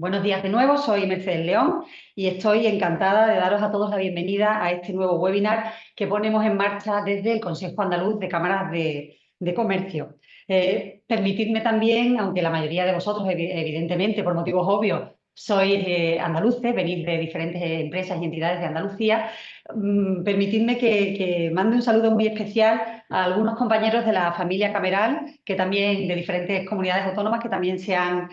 Buenos días de nuevo, soy Mercedes León y estoy encantada de daros a todos la bienvenida a este nuevo webinar que ponemos en marcha desde el Consejo Andaluz de Cámaras de Comercio. Permitidme también, aunque la mayoría de vosotros, evidentemente, por motivos obvios, sois andaluces, venís de diferentes empresas y entidades de Andalucía, permitidme que mande un saludo muy especial a algunos compañeros de la familia Cameral, que también de diferentes comunidades autónomas que también se han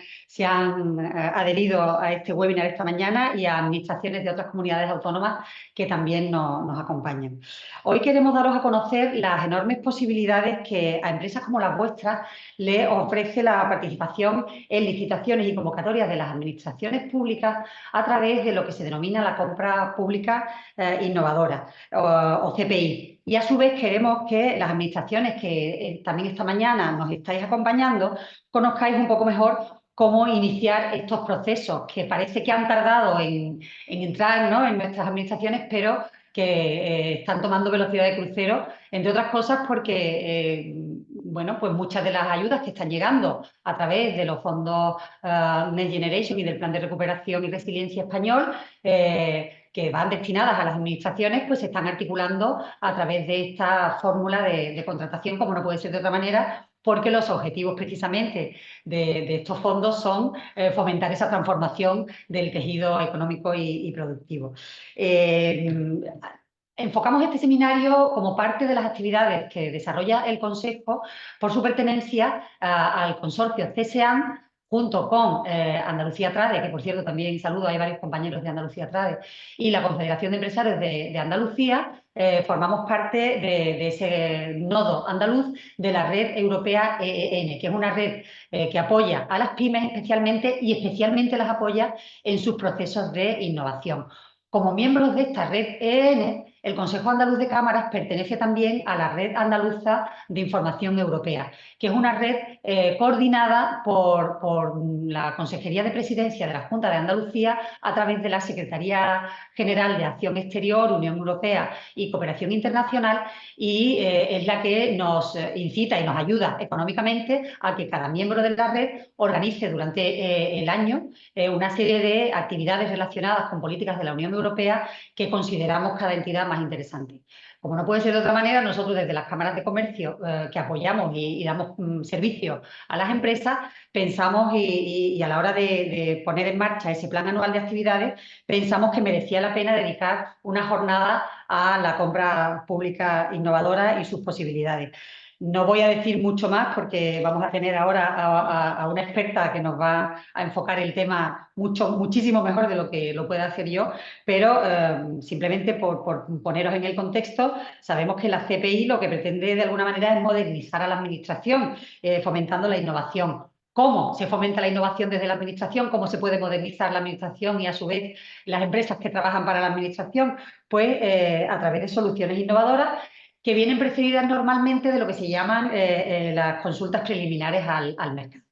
adherido a este webinar esta mañana y a administraciones de otras comunidades autónomas que también nos acompañan. Hoy queremos daros a conocer las enormes posibilidades que a empresas como las vuestras le ofrece la participación en licitaciones y convocatorias de las administraciones públicas a través de lo que se denomina la compra pública innovadora o CPI. Y a su vez queremos que las administraciones que también esta mañana nos estáis acompañando conozcáis un poco mejor cómo iniciar estos procesos que parece que han tardado en entrar, ¿no?, en nuestras administraciones, pero que están tomando velocidad de crucero, entre otras cosas porque bueno, pues muchas de las ayudas que están llegando a través de los fondos Next Generation y del Plan de Recuperación y Resiliencia Español, que van destinadas a las administraciones, pues se están articulando a través de esta fórmula de contratación, como no puede ser de otra manera, porque los objetivos precisamente de estos fondos son fomentar esa transformación del tejido económico y productivo. Enfocamos este seminario como parte de las actividades que desarrolla el Consejo por su pertenencia al consorcio CSEAN, junto con Andalucía Trade, que por cierto también saludo, hay varios compañeros de Andalucía Trade, y la Confederación de Empresarios de Andalucía. Formamos parte de ese nodo andaluz de la red europea EEN, que es una red que apoya a las pymes especialmente y especialmente las apoya en sus procesos de innovación. Como miembros de esta red EEN, el Consejo Andaluz de Cámaras pertenece también a la Red Andaluza de Información Europea, que es una red coordinada por la Consejería de Presidencia de la Junta de Andalucía a través de la Secretaría General de Acción Exterior, Unión Europea y Cooperación Internacional, y es la que nos incita y nos ayuda económicamente a que cada miembro de la red organice durante el año una serie de actividades relacionadas con políticas de la Unión Europea que consideramos cada entidad más interesante. Como no puede ser de otra manera, nosotros desde las cámaras de comercio que apoyamos y damos servicio a las empresas, pensamos y a la hora de poner en marcha ese plan anual de actividades, pensamos que merecía la pena dedicar una jornada a la compra pública innovadora y sus posibilidades. No voy a decir mucho más porque vamos a tener ahora a una experta que nos va a enfocar el tema muchísimo mejor de lo que lo pueda hacer yo, pero simplemente por poneros en el contexto, sabemos que la CPI lo que pretende de alguna manera es modernizar a la administración, fomentando la innovación. ¿Cómo se fomenta la innovación desde la administración? ¿Cómo se puede modernizar la administración y a su vez las empresas que trabajan para la administración? Pues a través de soluciones innovadoras que vienen precedidas normalmente de lo que se llaman las consultas preliminares al mercado.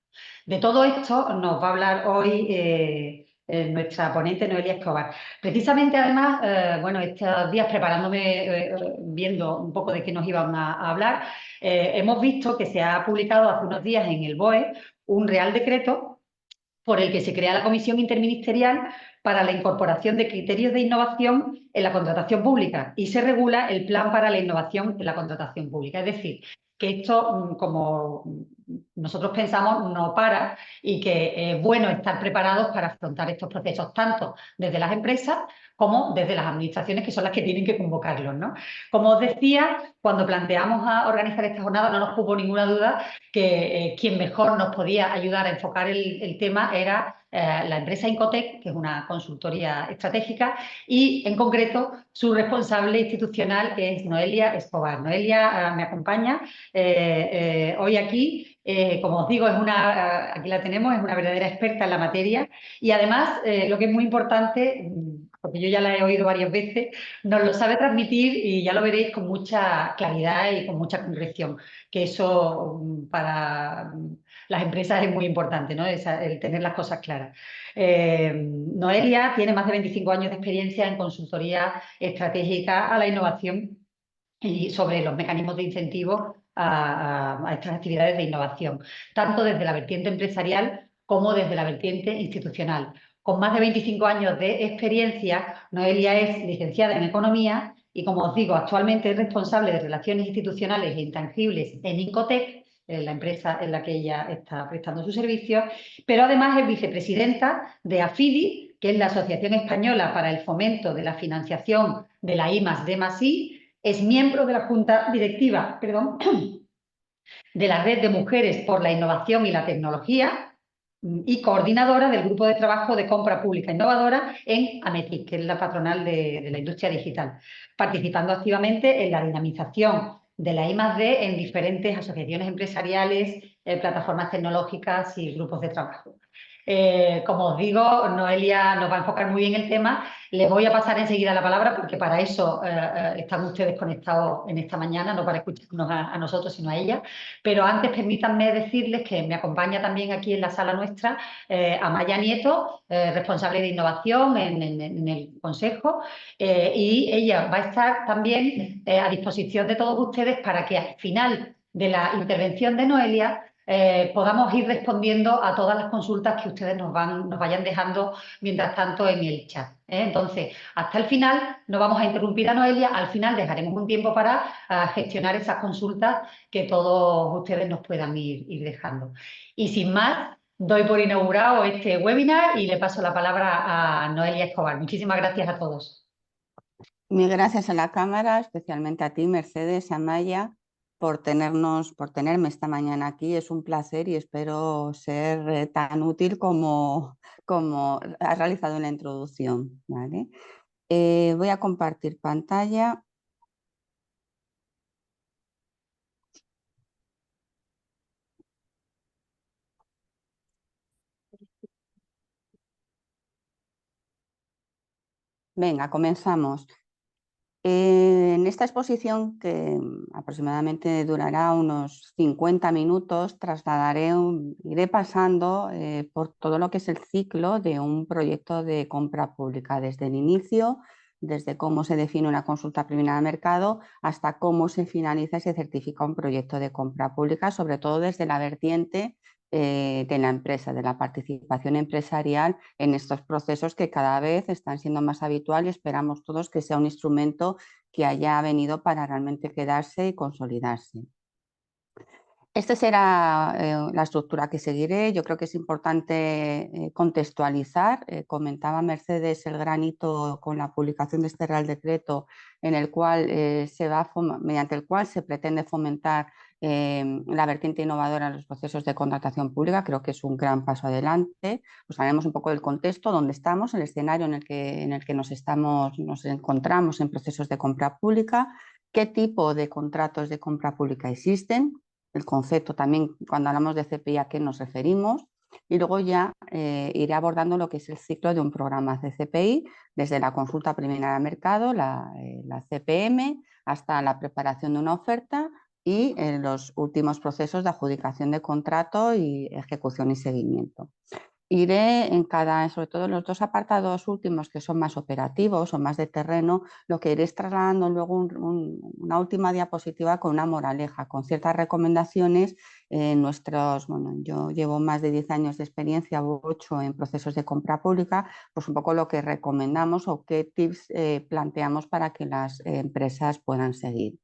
De todo esto nos va a hablar hoy nuestra ponente Noelia Escobar. Precisamente, además, bueno, estos días preparándome, viendo un poco de qué nos iban a hablar, hemos visto que se ha publicado hace unos días en el BOE un Real Decreto por el que se crea la Comisión Interministerial para la incorporación de criterios de innovación en la contratación pública y se regula el plan para la innovación en la contratación pública. Es decir, que esto, como nosotros pensamos, no para y que es bueno estar preparados para afrontar estos procesos, tanto desde las empresas como desde las administraciones, que son las que tienen que convocarlos, ¿no? Como os decía, cuando planteamos a organizar esta jornada no nos hubo ninguna duda que quien mejor nos podía ayudar a enfocar el tema era la empresa Incotec, que es una consultoría estratégica, y en concreto su responsable institucional es Noelia Escobar. Noelia me acompaña hoy aquí. Como os digo, aquí la tenemos, es una verdadera experta en la materia y además, lo que es muy importante, porque yo ya la he oído varias veces, nos lo sabe transmitir y ya lo veréis con mucha claridad y con mucha concreción, que eso para las empresas es muy importante, ¿no? El tener las cosas claras. Noelia tiene más de 25 años de experiencia en consultoría estratégica a la innovación y sobre los mecanismos de incentivo a estas actividades de innovación, tanto desde la vertiente empresarial como desde la vertiente institucional. con más de 25 años de experiencia. Noelia es licenciada en Economía y, como os digo, actualmente es responsable de Relaciones Institucionales e Intangibles en Incotec, la empresa en la que ella está prestando sus servicios, pero además es vicepresidenta de AFIDI, que es la Asociación Española para el Fomento de la Financiación de la I+D+I, es miembro de la Junta Directiva, de la Red de Mujeres por la Innovación y la Tecnología y coordinadora del Grupo de Trabajo de Compra Pública Innovadora en AMETIC, que es la patronal de la industria digital, participando activamente en la dinamización de la I+D en diferentes asociaciones empresariales, plataformas tecnológicas y grupos de trabajo. Como os digo, Noelia nos va a enfocar muy bien el tema. Les voy a pasar enseguida la palabra porque para eso están ustedes conectados en esta mañana, no para escucharnos a nosotros, sino a ella. Pero antes permítanme decirles que me acompaña también aquí en la sala nuestra Amaya Nieto, responsable de innovación en el Consejo, y ella va a estar también a disposición de todos ustedes para que al final de la intervención de Noelia podamos ir respondiendo a todas las consultas que ustedes nos vayan dejando mientras tanto en el chat. Entonces, hasta el final no vamos a interrumpir a Noelia, al final dejaremos un tiempo para gestionar esas consultas que todos ustedes nos puedan ir dejando. Y sin más, doy por inaugurado este webinar y le paso la palabra a Noelia Escobar. Muchísimas gracias a todos. Mil gracias a la Cámara, especialmente a ti, Mercedes, Amaya, por tenerme esta mañana aquí. Es un placer y espero ser tan útil como has realizado en la introducción, ¿vale? Voy a compartir pantalla. Venga, comenzamos. En esta exposición, que aproximadamente durará unos 50 minutos, iré pasando por todo lo que es el ciclo de un proyecto de compra pública, desde el inicio, desde cómo se define una consulta preliminar al mercado, hasta cómo se finaliza y se certifica un proyecto de compra pública, sobre todo desde la vertiente de la empresa, de la participación empresarial en estos procesos que cada vez están siendo más habituales y esperamos todos que sea un instrumento que haya venido para realmente quedarse y consolidarse. Esta será la estructura que seguiré. Yo creo que es importante contextualizar. Comentaba Mercedes el gran hito con la publicación de este Real Decreto en el cual mediante el cual se pretende fomentar la vertiente innovadora en los procesos de contratación pública. Creo que es un gran paso adelante. Pues haremos un poco del contexto, dónde estamos, el escenario en el que nos encontramos en procesos de compra pública, qué tipo de contratos de compra pública existen, el concepto también cuando hablamos de CPI a qué nos referimos, y luego ya iré abordando lo que es el ciclo de un programa de CPI, desde la consulta preliminar al mercado, la CPM, hasta la preparación de una oferta y los últimos procesos de adjudicación de contrato y ejecución y seguimiento. Iré sobre todo en los dos apartados últimos que son más operativos o más de terreno, lo que iré es trasladando luego una última diapositiva con una moraleja, con ciertas recomendaciones. Yo llevo más de 10 años de experiencia, 8 en procesos de compra pública, pues un poco lo que recomendamos o qué tips planteamos para que las empresas puedan seguir.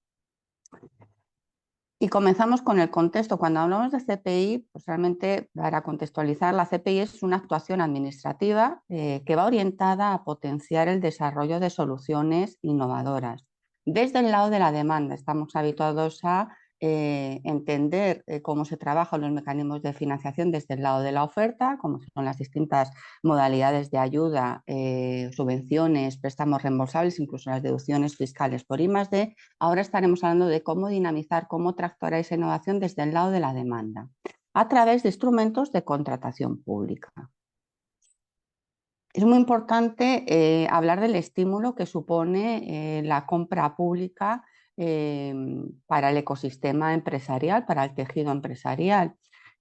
Y comenzamos con el contexto. Cuando hablamos de CPI, pues realmente para contextualizar, la CPI es una actuación administrativa que va orientada a potenciar el desarrollo de soluciones innovadoras. Desde el lado de la demanda, estamos habituados a entender cómo se trabajan los mecanismos de financiación desde el lado de la oferta, como son las distintas modalidades de ayuda, subvenciones, préstamos reembolsables, incluso las deducciones fiscales por I+D. Ahora estaremos hablando de cómo dinamizar, cómo tractorar esa innovación desde el lado de la demanda, a través de instrumentos de contratación pública. Es muy importante hablar del estímulo que supone la compra pública para el ecosistema empresarial, para el tejido empresarial.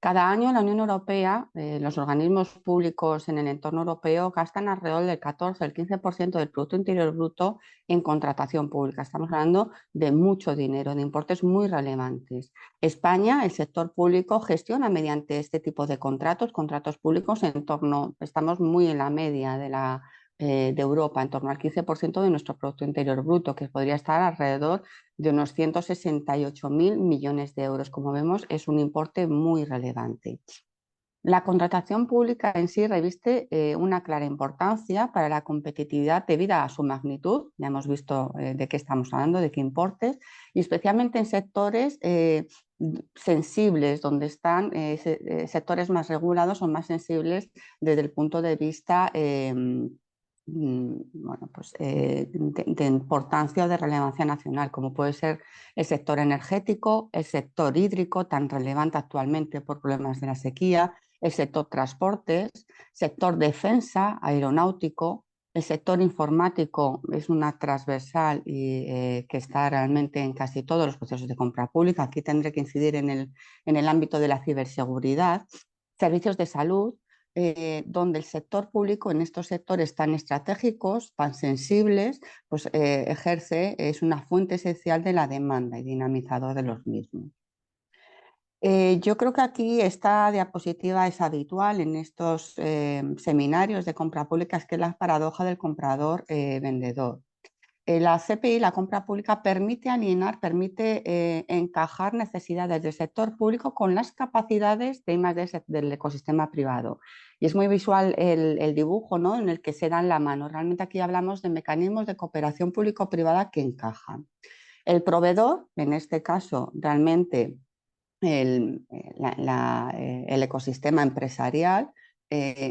Cada año la Unión Europea, los organismos públicos en el entorno europeo gastan alrededor del 14 al 15% del Producto Interior Bruto en contratación pública. Estamos hablando de mucho dinero, de importes muy relevantes. España, el sector público, gestiona mediante este tipo de contratos públicos en torno, estamos muy en la media de Europa, en torno al 15% de nuestro Producto Interior Bruto, que podría estar alrededor de unos 168.000 millones de euros. Como vemos, es un importe muy relevante. La contratación pública en sí reviste una clara importancia para la competitividad debido a su magnitud. Ya hemos visto de qué estamos hablando, de qué importes, y especialmente en sectores sensibles, donde están sectores más regulados o más sensibles desde el punto de vista bueno, pues, de importancia o de relevancia nacional, como puede ser el sector energético, el sector hídrico, tan relevante actualmente por problemas de la sequía, el sector transportes, sector defensa, aeronáutico, el sector informático es una transversal y que está realmente en casi todos los procesos de compra pública. Aquí tendré que incidir en el ámbito de la ciberseguridad, servicios de salud, donde el sector público en estos sectores tan estratégicos, tan sensibles, pues ejerce, es una fuente esencial de la demanda y dinamizador de los mismos. Yo creo que aquí esta diapositiva es habitual en estos seminarios de compra pública, es que es la paradoja del comprador vendedor. La CPI, la compra pública, permite alinear, permite encajar necesidades del sector público con las capacidades de I+D del ecosistema privado. Y es muy visual el dibujo, ¿no?, en el que se dan la mano. Realmente aquí hablamos de mecanismos de cooperación público-privada que encajan. El proveedor, en este caso, realmente el ecosistema empresarial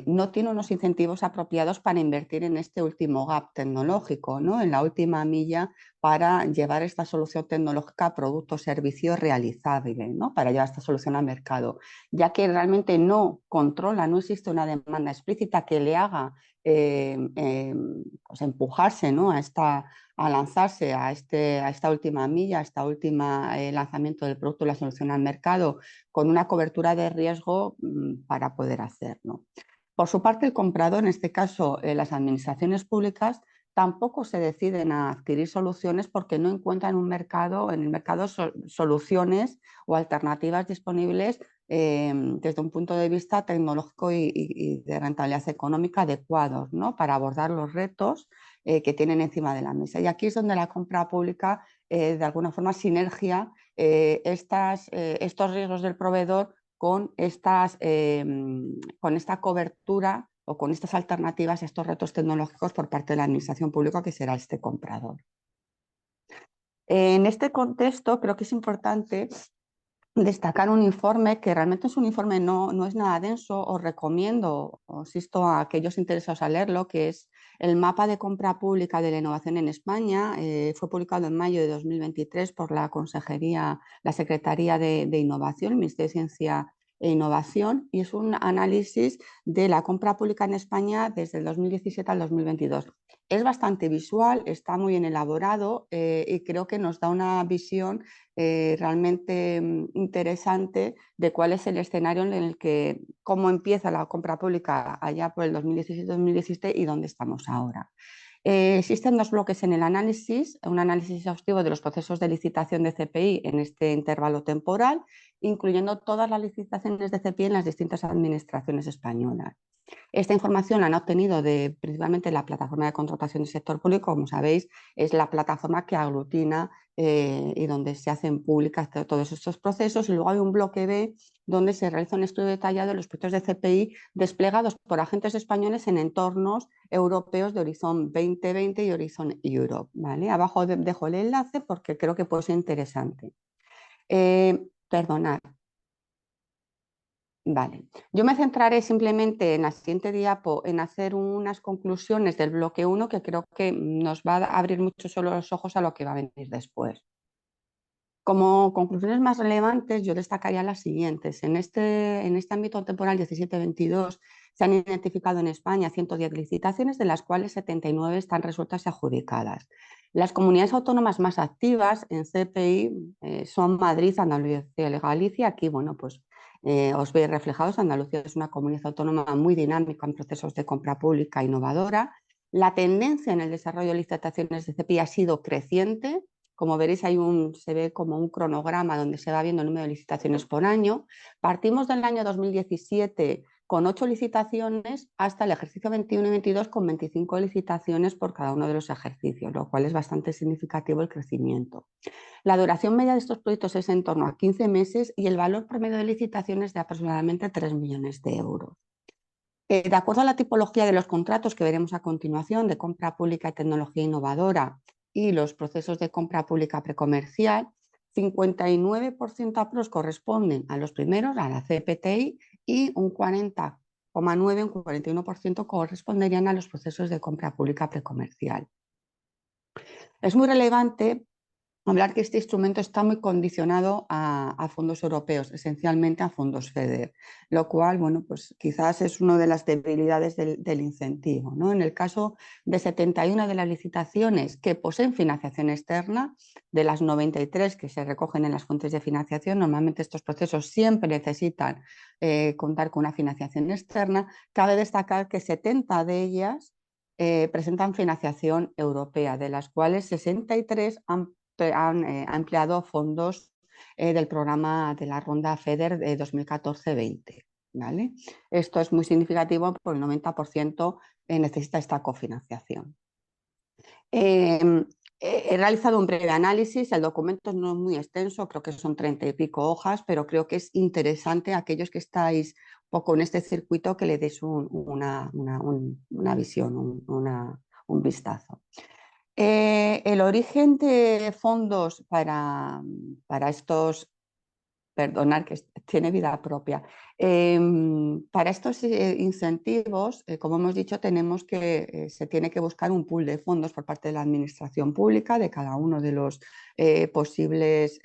no tiene unos incentivos apropiados para invertir en este último gap tecnológico, ¿no?, en la última milla para llevar esta solución tecnológica a producto o servicio realizable, ¿no?, para llevar esta solución al mercado, ya que realmente no controla, no existe una demanda explícita que le haga pues empujarse, ¿no?, a lanzarse a esta última milla, a esta última lanzamiento del producto o la solución al mercado con una cobertura de riesgo para poder hacerlo. Por su parte, el comprador, en este caso las administraciones públicas, tampoco se deciden a adquirir soluciones porque no encuentran en el mercado soluciones o alternativas disponibles desde un punto de vista tecnológico y de rentabilidad económica adecuados, ¿no?, para abordar los retos que tienen encima de la mesa. Y aquí es donde la compra pública, de alguna forma, sinergia estos riesgos del proveedor con esta cobertura o con estas alternativas a estos retos tecnológicos por parte de la administración pública, que será este comprador. En este contexto creo que es importante destacar un informe que realmente es un informe, no es nada denso. Os recomiendo, os insto a aquellos interesados a leerlo, que es el mapa de compra pública de la innovación en España. Fue publicado en mayo de 2023 por la Secretaría de Innovación, el Ministerio de Ciencia e Innovación, y es un análisis de la compra pública en España desde el 2017 al 2022. Es bastante visual, está muy bien elaborado y creo que nos da una visión realmente interesante de cuál es el escenario en el que, cómo empieza la compra pública allá por el 2017-2017 y dónde estamos ahora. Existen dos bloques en el análisis, un análisis exhaustivo de los procesos de licitación de CPI en este intervalo temporal, incluyendo todas las licitaciones de CPI en las distintas administraciones españolas. Esta información la han obtenido principalmente la plataforma de contratación del sector público. Como sabéis, es la plataforma que aglutina y donde se hacen públicas todos estos procesos. Y luego hay un bloque B donde se realiza un estudio detallado de los proyectos de CPI desplegados por agentes españoles en entornos europeos de Horizon 2020 y Horizon Europe, ¿vale? Abajo dejo el enlace porque creo que puede ser interesante. Perdonad. Vale, yo me centraré simplemente en la siguiente diapo en hacer unas conclusiones del bloque 1 que creo que nos va a abrir mucho solo los ojos a lo que va a venir después. Como conclusiones más relevantes, yo destacaría las siguientes. En este ámbito temporal 17-22 se han identificado en España 110 licitaciones, de las cuales 79 están resueltas y adjudicadas. Las comunidades autónomas más activas en CPI son Madrid, Andalucía y Galicia. Aquí, bueno, pues os veis reflejados. Andalucía es una comunidad autónoma muy dinámica en procesos de compra pública innovadora. La tendencia en el desarrollo de licitaciones de CPI ha sido creciente. Como veréis, se ve como un cronograma donde se va viendo el número de licitaciones por año. Partimos del año 2017 con 8 licitaciones hasta el ejercicio 21 y 22 con 25 licitaciones por cada uno de los ejercicios, lo cual es bastante significativo el crecimiento. La duración media de estos proyectos es en torno a 15 meses y el valor promedio de licitaciones de aproximadamente 3 millones de euros. De acuerdo a la tipología de los contratos que veremos a continuación, de compra pública y tecnología innovadora y los procesos de compra pública precomercial, 59% aprox corresponden a los primeros, a la CPTI, y un 40,9, un 41% corresponderían a los procesos de compra pública precomercial. Es muy relevante hablar que este instrumento está muy condicionado a fondos europeos, esencialmente a fondos FEDER, lo cual, bueno, pues quizás es una de las debilidades del incentivo, ¿no? En el caso de 71 de las licitaciones que poseen financiación externa, de las 93 que se recogen en las fuentes de financiación, normalmente estos procesos siempre necesitan contar con una financiación externa. Cabe destacar que 70 de ellas presentan financiación europea, de las cuales 63 han empleado fondos del programa de la ronda FEDER de 2014-20. ¿Vale? Esto es muy significativo porque el 90% necesita esta cofinanciación. He realizado un breve análisis, el documento no es muy extenso, creo que son 30 y pico hojas, pero creo que es interesante a aquellos que estáis un poco en este circuito que le deis una visión, un vistazo. El origen de fondos para estos, perdonar que tiene vida propia, para estos incentivos, como hemos dicho, tenemos que se tiene que buscar un pool de fondos por parte de la administración pública de cada uno de los posibles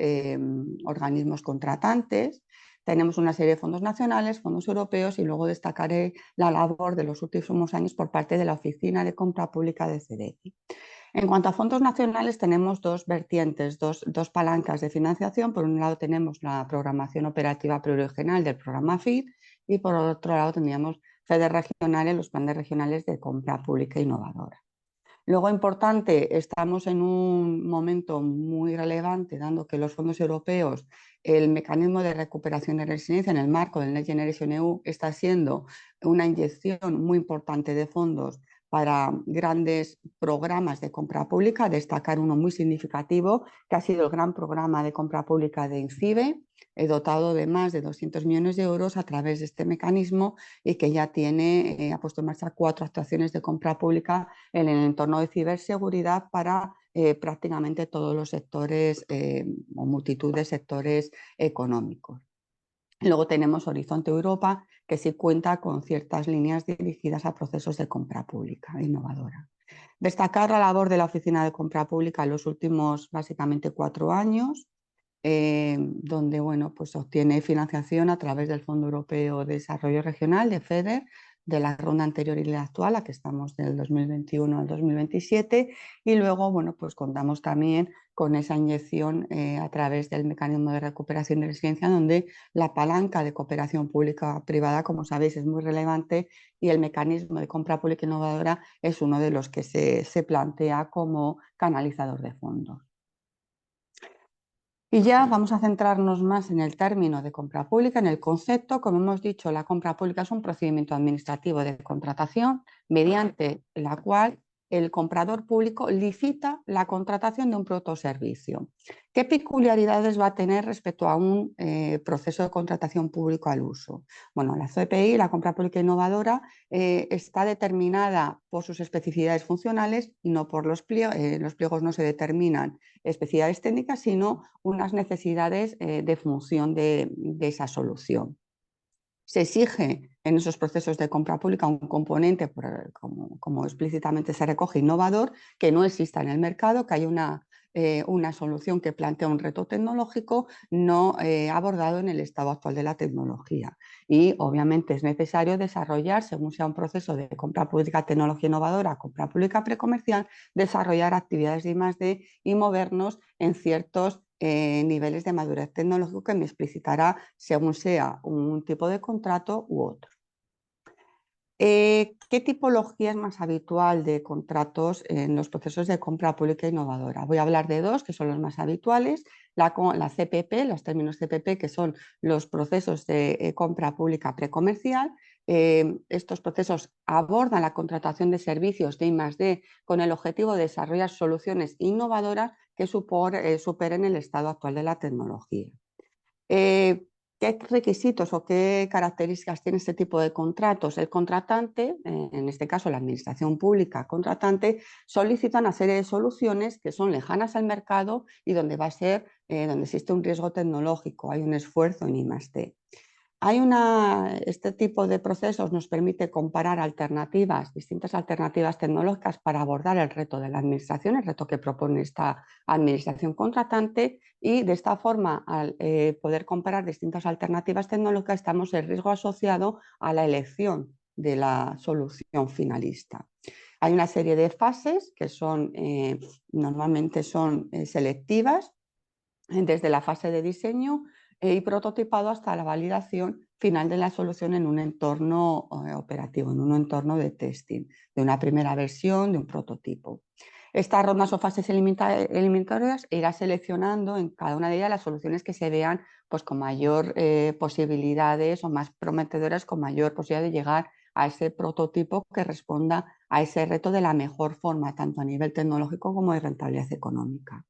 organismos contratantes. Tenemos una serie de fondos nacionales, fondos europeos y luego destacaré la labor de los últimos años por parte de la Oficina de Compra Pública de CDECI. En cuanto a fondos nacionales, tenemos dos vertientes, dos palancas de financiación. Por un lado tenemos la programación operativa plurianual del programa FID y por otro lado tendríamos FEDER regionales, los planes regionales de compra pública innovadora. Luego, importante, estamos en un momento muy relevante, dando que los fondos europeos, el mecanismo de recuperación y resiliencia en el marco del Next Generation EU está siendo una inyección muy importante de fondos para grandes programas de compra pública. Destacar uno muy significativo, que ha sido el gran programa de compra pública de INCIBE, dotado de más de 200 millones de euros a través de este mecanismo y que ya ha puesto en marcha 4 actuaciones de compra pública en el entorno de ciberseguridad para prácticamente todos los sectores o multitud de sectores económicos. Luego tenemos Horizonte Europa, que sí cuenta con ciertas líneas dirigidas a procesos de compra pública innovadora. Destacar la labor de la Oficina de Compra Pública en los últimos básicamente 4 años, donde bueno, pues obtiene financiación a través del Fondo Europeo de Desarrollo Regional, de FEDER, de la ronda anterior y la actual, la que estamos del 2021 al 2027, y luego bueno, pues contamos también con esa inyección a través del mecanismo de recuperación y resiliencia, donde la palanca de cooperación pública-privada, como sabéis, es muy relevante y el mecanismo de compra pública innovadora es uno de los que se plantea como canalizador de fondos. Y ya vamos a centrarnos más en el término de compra pública, en el concepto. Como hemos dicho, la compra pública es un procedimiento administrativo de contratación mediante la cual el comprador público licita la contratación de un producto o servicio. ¿Qué peculiaridades va a tener respecto a un proceso de contratación público al uso? Bueno, la CPI, la compra pública innovadora, está determinada por sus especificidades funcionales y no por los pliegos. Los pliegos no se determinan especificidades técnicas, sino unas necesidades de función de esa solución. Se exige en esos procesos de compra pública un componente, como explícitamente se recoge, innovador, que no exista en el mercado, que haya una solución que plantea un reto tecnológico no abordado en el estado actual de la tecnología. Y obviamente es necesario desarrollar, según sea un proceso de compra pública, tecnología innovadora, compra pública precomercial, desarrollar actividades de I+D y movernos en ciertos niveles de madurez tecnológica que me explicitará según sea un tipo de contrato u otro. ¿Qué tipología es más habitual de contratos en los procesos de compra pública innovadora? Voy a hablar de dos que son los más habituales, la CPP, los términos CPP, que son los procesos de compra pública precomercial. Estos procesos abordan la contratación de servicios de I+D con el objetivo de desarrollar soluciones innovadoras que superen el estado actual de la tecnología. ¿Qué requisitos o qué características tiene este tipo de contratos? El contratante, en este caso la administración pública contratante, solicita una serie de soluciones que son lejanas al mercado y donde donde existe un riesgo tecnológico, hay un esfuerzo en I+D. Este tipo de procesos nos permite comparar distintas alternativas tecnológicas para abordar el reto de la administración, el reto que propone esta administración contratante, y de esta forma, al poder comparar distintas alternativas tecnológicas, estamos el riesgo asociado a la elección de la solución finalista. Hay una serie de fases que normalmente son selectivas, desde la fase de diseño y prototipado hasta la validación final de la solución en un entorno operativo, en un entorno de testing, de una primera versión, de un prototipo. Estas rondas o fases eliminatorias irá seleccionando en cada una de ellas las soluciones que se vean pues, con mayor posibilidades o más prometedoras, con mayor posibilidad de llegar a ese prototipo que responda a ese reto de la mejor forma, tanto a nivel tecnológico como de rentabilidad económica.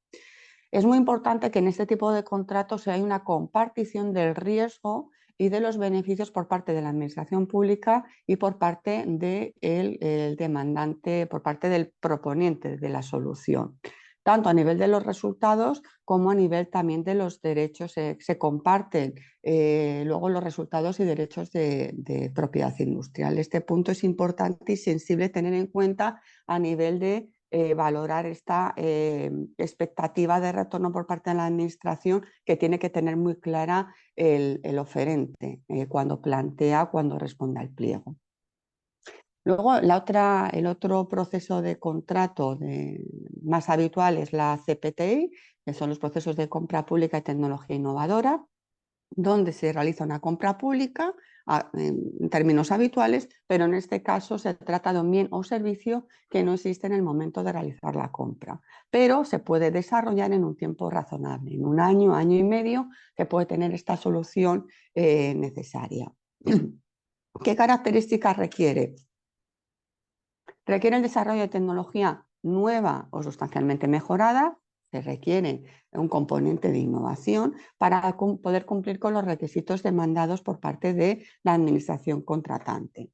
Es muy importante que en este tipo de contratos haya una compartición del riesgo y de los beneficios por parte de la administración pública y por parte del demandante, por parte del proponente de la solución. Tanto a nivel de los resultados como a nivel también de los derechos. Se comparten luego los resultados y derechos de propiedad industrial. Este punto es importante y sensible tener en cuenta a nivel de valorar esta expectativa de retorno por parte de la administración, que tiene que tener muy clara el oferente cuando responde al pliego. Luego, el otro proceso de contrato más habitual es la CPTI, que son los procesos de compra pública y tecnología innovadora, donde se realiza una compra pública en términos habituales, pero en este caso se trata de un bien o servicio que no existe en el momento de realizar la compra, pero se puede desarrollar en un tiempo razonable, en un año, año y medio, que puede tener esta solución necesaria. ¿Qué características requiere? Requiere el desarrollo de tecnología nueva o sustancialmente mejorada. Se requiere un componente de innovación para poder cumplir con los requisitos demandados por parte de la administración contratante.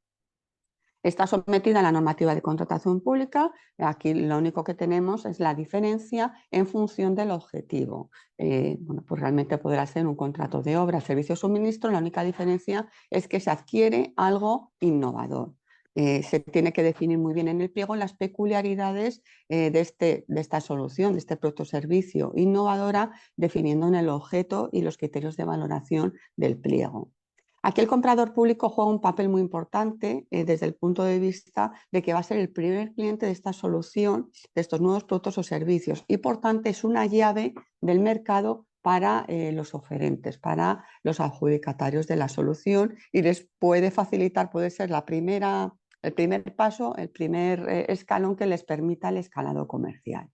Está sometida a la normativa de contratación pública. Aquí lo único que tenemos es la diferencia en función del objetivo. Bueno, pues realmente podrá ser un contrato de obra, servicio o suministro. La única diferencia es que se adquiere algo innovador. Se tiene que definir muy bien en el pliego las peculiaridades de esta solución, de este producto o servicio innovadora, definiendo en el objeto y los criterios de valoración del pliego. Aquí el comprador público juega un papel muy importante desde el punto de vista de que va a ser el primer cliente de esta solución, de estos nuevos productos o servicios, y por tanto es una llave del mercado para los oferentes, para los adjudicatarios de la solución, y les puede facilitar, puede ser el primer paso, el primer escalón que les permita el escalado comercial.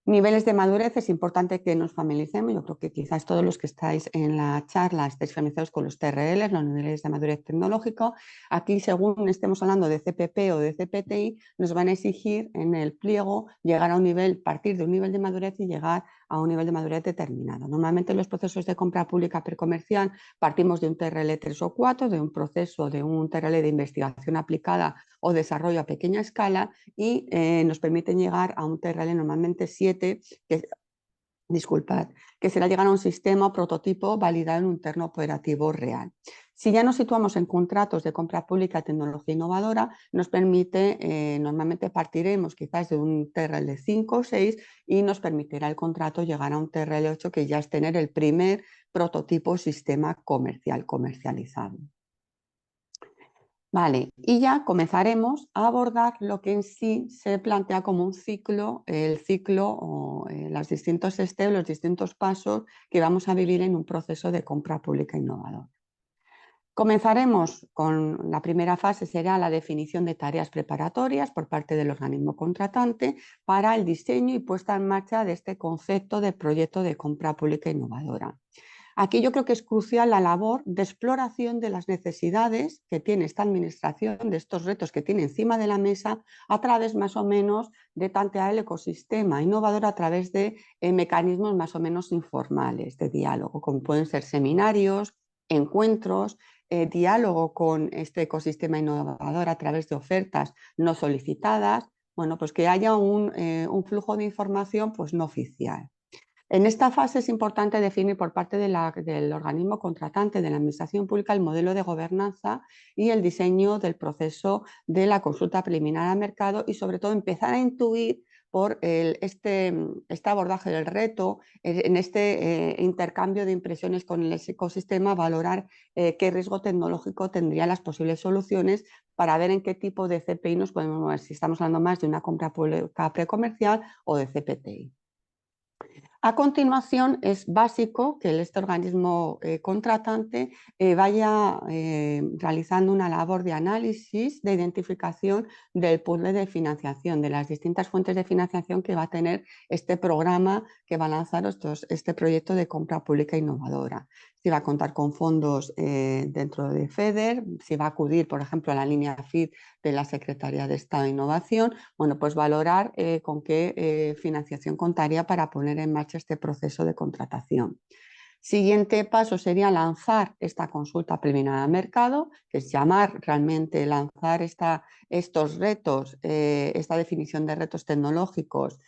Niveles de madurez, es importante que nos familiaricemos. Yo creo que quizás todos los que estáis en la charla estáis familiarizados con los TRL, los niveles de madurez tecnológico. Aquí, según estemos hablando de CPP o de CPTI, nos van a exigir en el pliego llegar a partir de un nivel de madurez y llegar a un nivel de madurez determinado. Normalmente en los procesos de compra pública precomercial partimos de un TRL 3 o 4, de un proceso de un TRL de investigación aplicada o desarrollo a pequeña escala, y nos permiten llegar a un TRL normalmente 7, que será llegar a un sistema o prototipo validado en un entorno operativo real. Si ya nos situamos en contratos de compra pública, tecnología innovadora, nos permite, normalmente partiremos quizás de un TRL 5 o 6 y nos permitirá el contrato llegar a un TRL 8, que ya es tener el primer prototipo o sistema comercializado. Vale, y ya comenzaremos a abordar lo que en sí se plantea como un ciclo, el ciclo o los distintos steps, los distintos pasos que vamos a vivir en un proceso de compra pública innovador. Comenzaremos con la primera fase, será la definición de tareas preparatorias por parte del organismo contratante para el diseño y puesta en marcha de este concepto de proyecto de compra pública innovadora. Aquí yo creo que es crucial la labor de exploración de las necesidades que tiene esta administración, de estos retos que tiene encima de la mesa, a través más o menos de tantear el ecosistema innovador a través de mecanismos más o menos informales de diálogo, como pueden ser seminarios, encuentros, diálogo con este ecosistema innovador a través de ofertas no solicitadas, bueno, pues que haya un flujo de información pues no oficial. En esta fase es importante definir por parte del organismo contratante de la Administración Pública el modelo de gobernanza y el diseño del proceso de la consulta preliminar al mercado y sobre todo empezar a intuir por este abordaje del reto, en este intercambio de impresiones con el ecosistema, valorar qué riesgo tecnológico tendrían las posibles soluciones para ver en qué tipo de CPI nos podemos mover, si estamos hablando más de una compra pública precomercial o de CPTI. A continuación, es básico que este organismo contratante vaya realizando una labor de análisis, de identificación del puzzle de financiación, de las distintas fuentes de financiación que va a tener este programa que va a lanzar este proyecto de compra pública innovadora. Si va a contar con fondos dentro de FEDER, si va a acudir, por ejemplo, a la línea FID de la Secretaría de Estado de Innovación, bueno, pues valorar con qué financiación contaría para poner en marcha este proceso de contratación. Siguiente paso sería lanzar esta consulta preliminar al mercado, que es realmente lanzar estos retos, esta definición de retos tecnológicos,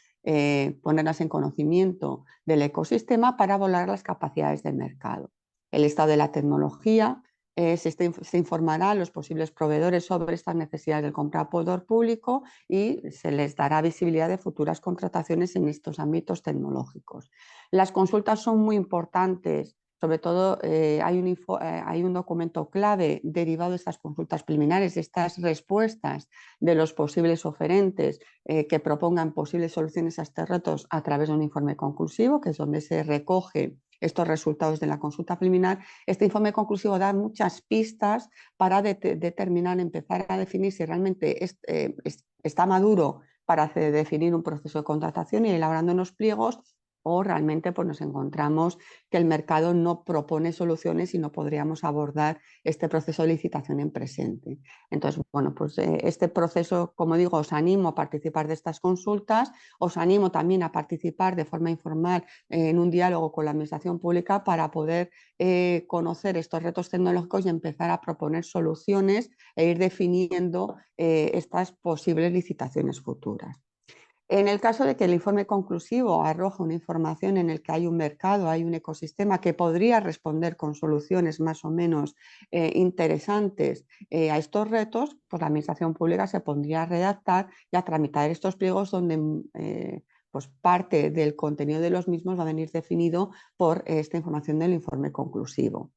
ponerlas en conocimiento del ecosistema para valorar las capacidades de mercado. El estado de la tecnología, se informará a los posibles proveedores sobre estas necesidades del comprador público y se les dará visibilidad de futuras contrataciones en estos ámbitos tecnológicos. Las consultas son muy importantes, sobre todo hay un documento clave derivado de estas consultas preliminares, de estas respuestas de los posibles oferentes que propongan posibles soluciones a estos retos a través de un informe conclusivo, que es donde se recoge estos resultados de la consulta preliminar. Este informe conclusivo da muchas pistas para determinar, empezar a definir si realmente está maduro para definir un proceso de contratación y elaborando unos pliegos, o realmente pues, nos encontramos que el mercado no propone soluciones y no podríamos abordar este proceso de licitación en presente. Entonces, bueno, pues este proceso, como digo, os animo a participar de estas consultas, os animo también a participar de forma informal en un diálogo con la administración pública para poder conocer estos retos tecnológicos y empezar a proponer soluciones e ir definiendo estas posibles licitaciones futuras. En el caso de que el informe conclusivo arroje una información en la que hay un mercado, hay un ecosistema que podría responder con soluciones más o menos interesantes a estos retos, pues la Administración Pública se pondría a redactar y a tramitar estos pliegos donde pues parte del contenido de los mismos va a venir definido por esta información del informe conclusivo.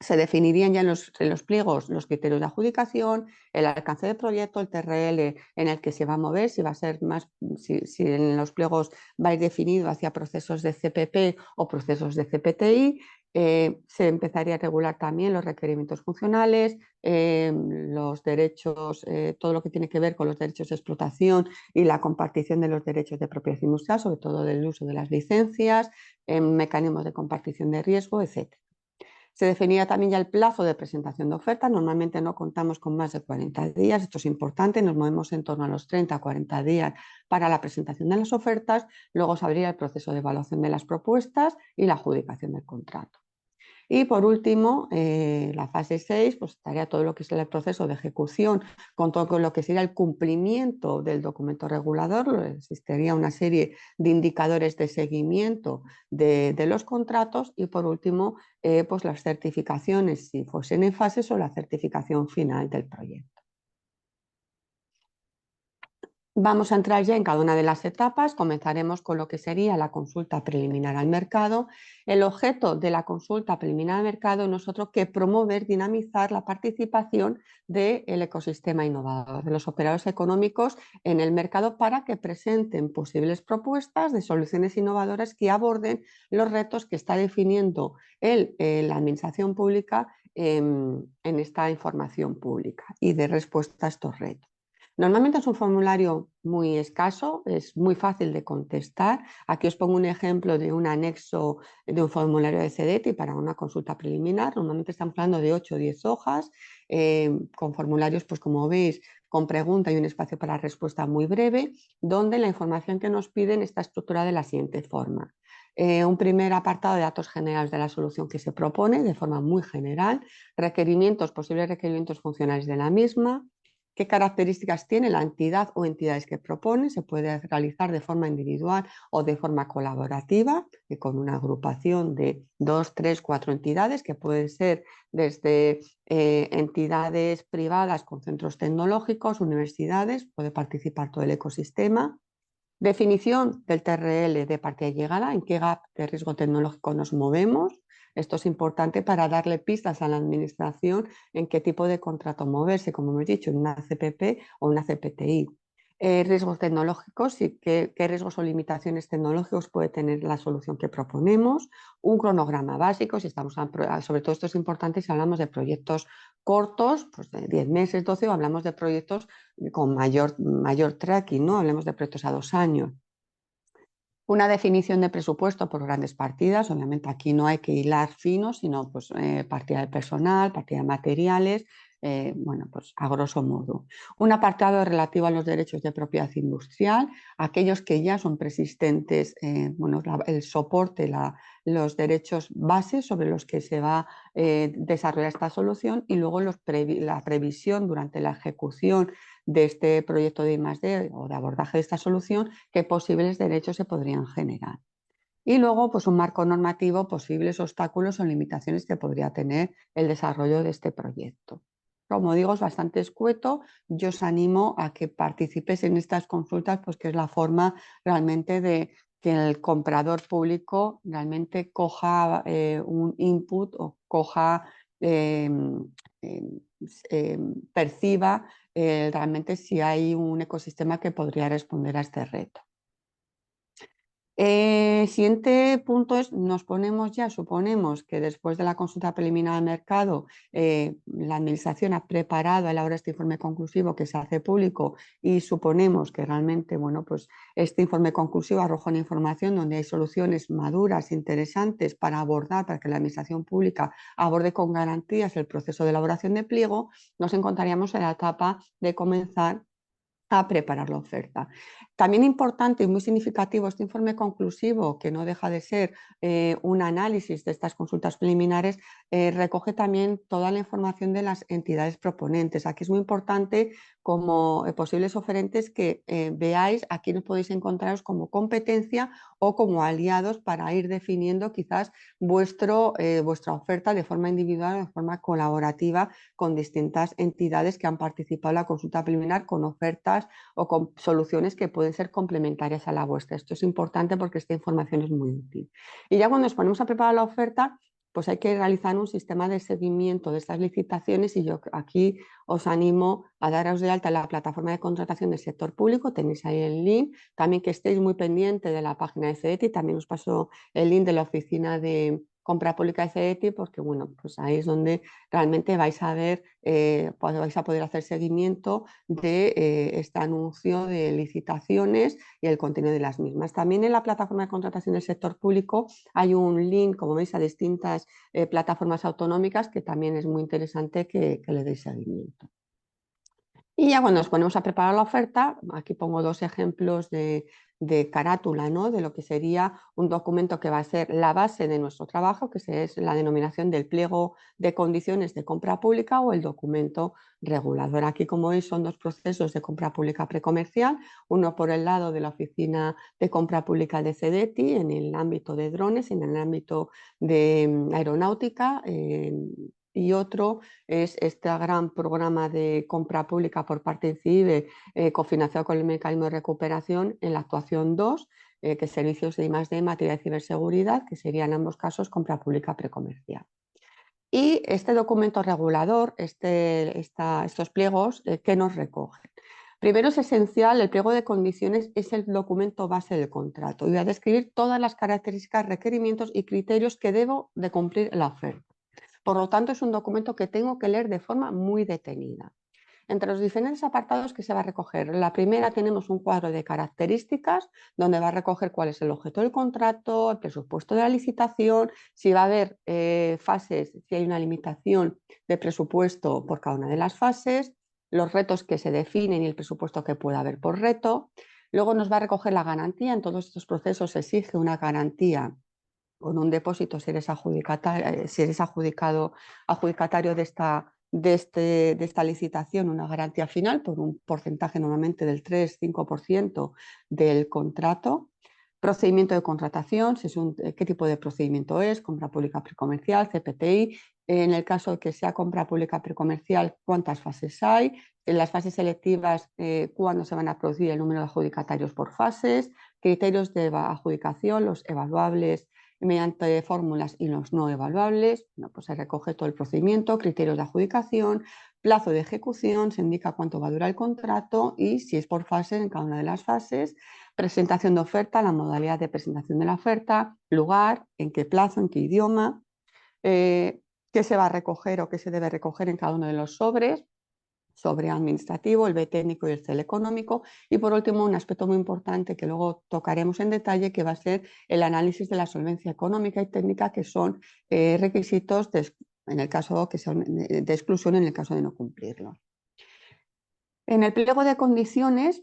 Se definirían ya en los pliegos los criterios de adjudicación, el alcance del proyecto, el TRL en el que se va a mover, si va a ser más, si en los pliegos va a ir definido hacia procesos de CPP o procesos de CPTI. Se empezaría a regular también los requerimientos funcionales, los derechos, todo lo que tiene que ver con los derechos de explotación y la compartición de los derechos de propiedad industrial, sobre todo del uso de las licencias, mecanismos de compartición de riesgo, etc. Se definía también ya el plazo de presentación de ofertas. Normalmente no contamos con más de 40 días, esto es importante, nos movemos en torno a los 30 a 40 días para la presentación de las ofertas, luego se abriría el proceso de evaluación de las propuestas y la adjudicación del contrato. Y por último, la fase 6, pues estaría todo lo que es el proceso de ejecución con todo lo que sería el cumplimiento del documento regulador. Existiría una serie de indicadores de seguimiento de los contratos y por último, pues las certificaciones, si fuesen en fases, o la certificación final del proyecto. Vamos a entrar ya en cada una de las etapas. Comenzaremos con lo que sería la consulta preliminar al mercado. El objeto de la consulta preliminar al mercado no es otro que promover, dinamizar la participación del ecosistema innovador, de los operadores económicos en el mercado, para que presenten posibles propuestas de soluciones innovadoras que aborden los retos que está definiendo la administración pública en esta información pública y de respuesta a estos retos. Normalmente es un formulario muy escaso, es muy fácil de contestar. Aquí os pongo un ejemplo de un anexo de un formulario de CEDETI para una consulta preliminar. Normalmente estamos hablando de 8 o 10 hojas, con formularios, pues como veis, con pregunta y un espacio para respuesta muy breve, donde la información que nos piden está estructurada de la siguiente forma. Un primer apartado de datos generales de la solución que se propone, de forma muy general, requerimientos, posibles requerimientos funcionales de la misma, qué características tiene la entidad o entidades que propone. Se puede realizar de forma individual o de forma colaborativa, con una agrupación de 2, 3, 4 entidades, que pueden ser desde entidades privadas con centros tecnológicos, universidades, puede participar todo el ecosistema. Definición del TRL de partida y llegada, en qué gap de riesgo tecnológico nos movemos. Esto es importante para darle pistas a la administración en qué tipo de contrato moverse, como hemos dicho, en una CPP o una CPTI. Riesgos tecnológicos y qué riesgos o limitaciones tecnológicos puede tener la solución que proponemos. Un cronograma básico, si estamos sobre todo esto es importante si hablamos de proyectos cortos, pues de 10 meses, 12, o hablamos de proyectos con mayor tracking, ¿no? Hablemos de proyectos a 2 años. Una definición de presupuesto por grandes partidas. Obviamente aquí no hay que hilar fino, sino pues, partida de personal, partida de materiales, bueno, pues a grosso modo. Un apartado relativo a los derechos de propiedad industrial, aquellos que ya son persistentes, bueno, el soporte, los derechos bases sobre los que se va a desarrollar esta solución, y luego la previsión durante la ejecución de este proyecto de I+D o de abordaje de esta solución, qué posibles derechos se podrían generar. Y luego, pues un marco normativo, posibles obstáculos o limitaciones que podría tener el desarrollo de este proyecto. Como digo, es bastante escueto. Yo os animo a que participéis en estas consultas, pues que es la forma realmente de que el comprador público realmente coja un input o coja, perciba realmente si hay un ecosistema que podría responder a este reto. Siguiente punto es, nos ponemos ya, suponemos que después de la consulta preliminar al mercado, la administración ha preparado a la hora este informe conclusivo que se hace público, y suponemos que realmente, bueno, pues este informe conclusivo arroja una información donde hay soluciones maduras, interesantes para abordar, para que la administración pública aborde con garantías el proceso de elaboración de pliego. Nos encontraríamos en la etapa de comenzar a preparar la oferta. También importante y muy significativo este informe conclusivo, que no deja de ser un análisis de estas consultas preliminares, recoge también toda la información de las entidades proponentes. Aquí es muy importante, como posibles oferentes, que veáis a quiénes podéis encontraros como competencia o como aliados para ir definiendo quizás vuestra oferta de forma individual o de forma colaborativa con distintas entidades que han participado en la consulta preliminar, con ofertas o con soluciones que pueden ser complementarias a la vuestra. Esto es importante porque esta información es muy útil. Y ya cuando nos ponemos a preparar la oferta, pues hay que realizar un sistema de seguimiento de estas licitaciones, y yo aquí os animo a daros de alta en la plataforma de contratación del sector público. Tenéis ahí el link. También que estéis muy pendientes de la página de CEDETI. También os paso el link de la oficina de compra pública de CEDETI, porque bueno, pues ahí es donde realmente vais a ver, pues vais a poder hacer seguimiento de este anuncio de licitaciones y el contenido de las mismas. También en la plataforma de contratación del sector público hay un link, como veis, a distintas plataformas autonómicas, que también es muy interesante que le deis seguimiento. Y ya cuando nos ponemos a preparar la oferta, aquí pongo 2 ejemplos de carátula, ¿no? De lo que sería un documento que va a ser la base de nuestro trabajo, que es la denominación del pliego de condiciones de compra pública o el documento regulador. Aquí, como veis, son 2 procesos de compra pública precomercial, uno por el lado de la oficina de compra pública de CEDETI en el ámbito de drones, en el ámbito de aeronáutica, y otro es este gran programa de compra pública por parte de INCIBE, cofinanciado con el mecanismo de recuperación en la actuación 2, que es servicios de I+D en materia de ciberseguridad, que serían en ambos casos compra pública precomercial. Y este documento regulador, estos pliegos, ¿qué nos recogen? Primero es esencial, el pliego de condiciones es el documento base del contrato y va a describir todas las características, requerimientos y criterios que debo de cumplir la oferta. Por lo tanto, es un documento que tengo que leer de forma muy detenida. Entre los diferentes apartados que se va a recoger, la primera tenemos un cuadro de características donde va a recoger cuál es el objeto del contrato, el presupuesto de la licitación, si va a haber fases, si hay una limitación de presupuesto por cada una de las fases, los retos que se definen y el presupuesto que pueda haber por reto. Luego nos va a recoger la garantía, en todos estos procesos se exige una garantía con un depósito si eres adjudicatario de esta licitación, una garantía final por un porcentaje normalmente del 3-5% del contrato. Procedimiento de contratación, qué tipo de procedimiento es, compra pública precomercial, CPTI. En el caso de que sea compra pública precomercial, ¿cuántas fases hay? En las fases selectivas, ¿cuándo se van a producir el número de adjudicatarios por fases? Criterios de adjudicación, los evaluables mediante fórmulas y los no evaluables. Bueno, pues se recoge todo el procedimiento, criterios de adjudicación, plazo de ejecución, se indica cuánto va a durar el contrato y si es por fase en cada una de las fases, presentación de oferta, la modalidad de presentación de la oferta, lugar, en qué plazo, en qué idioma, qué se va a recoger o qué se debe recoger en cada uno de los sobres, sobre administrativo, el B técnico y el CEL económico, y por último un aspecto muy importante que luego tocaremos en detalle, que va a ser el análisis de la solvencia económica y técnica, que son requisitos en el caso que son de exclusión en el caso de no cumplirlo. En el pliego de condiciones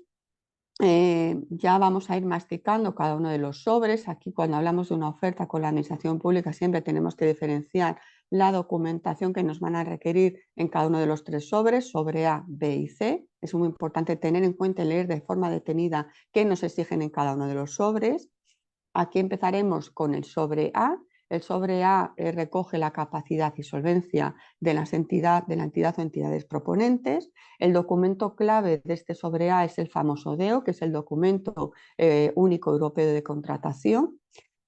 ya vamos a ir masticando cada uno de los sobres. Aquí, cuando hablamos de una oferta con la administración pública, siempre tenemos que diferenciar la documentación que nos van a requerir en cada uno de los 3 sobres, sobre A, B y C. Es muy importante tener en cuenta y leer de forma detenida qué nos exigen en cada uno de los sobres. Aquí empezaremos con el sobre A. El sobre A recoge la capacidad y solvencia de la entidad o entidades proponentes. El documento clave de este sobre A es el famoso DEO, que es el documento único europeo de contratación.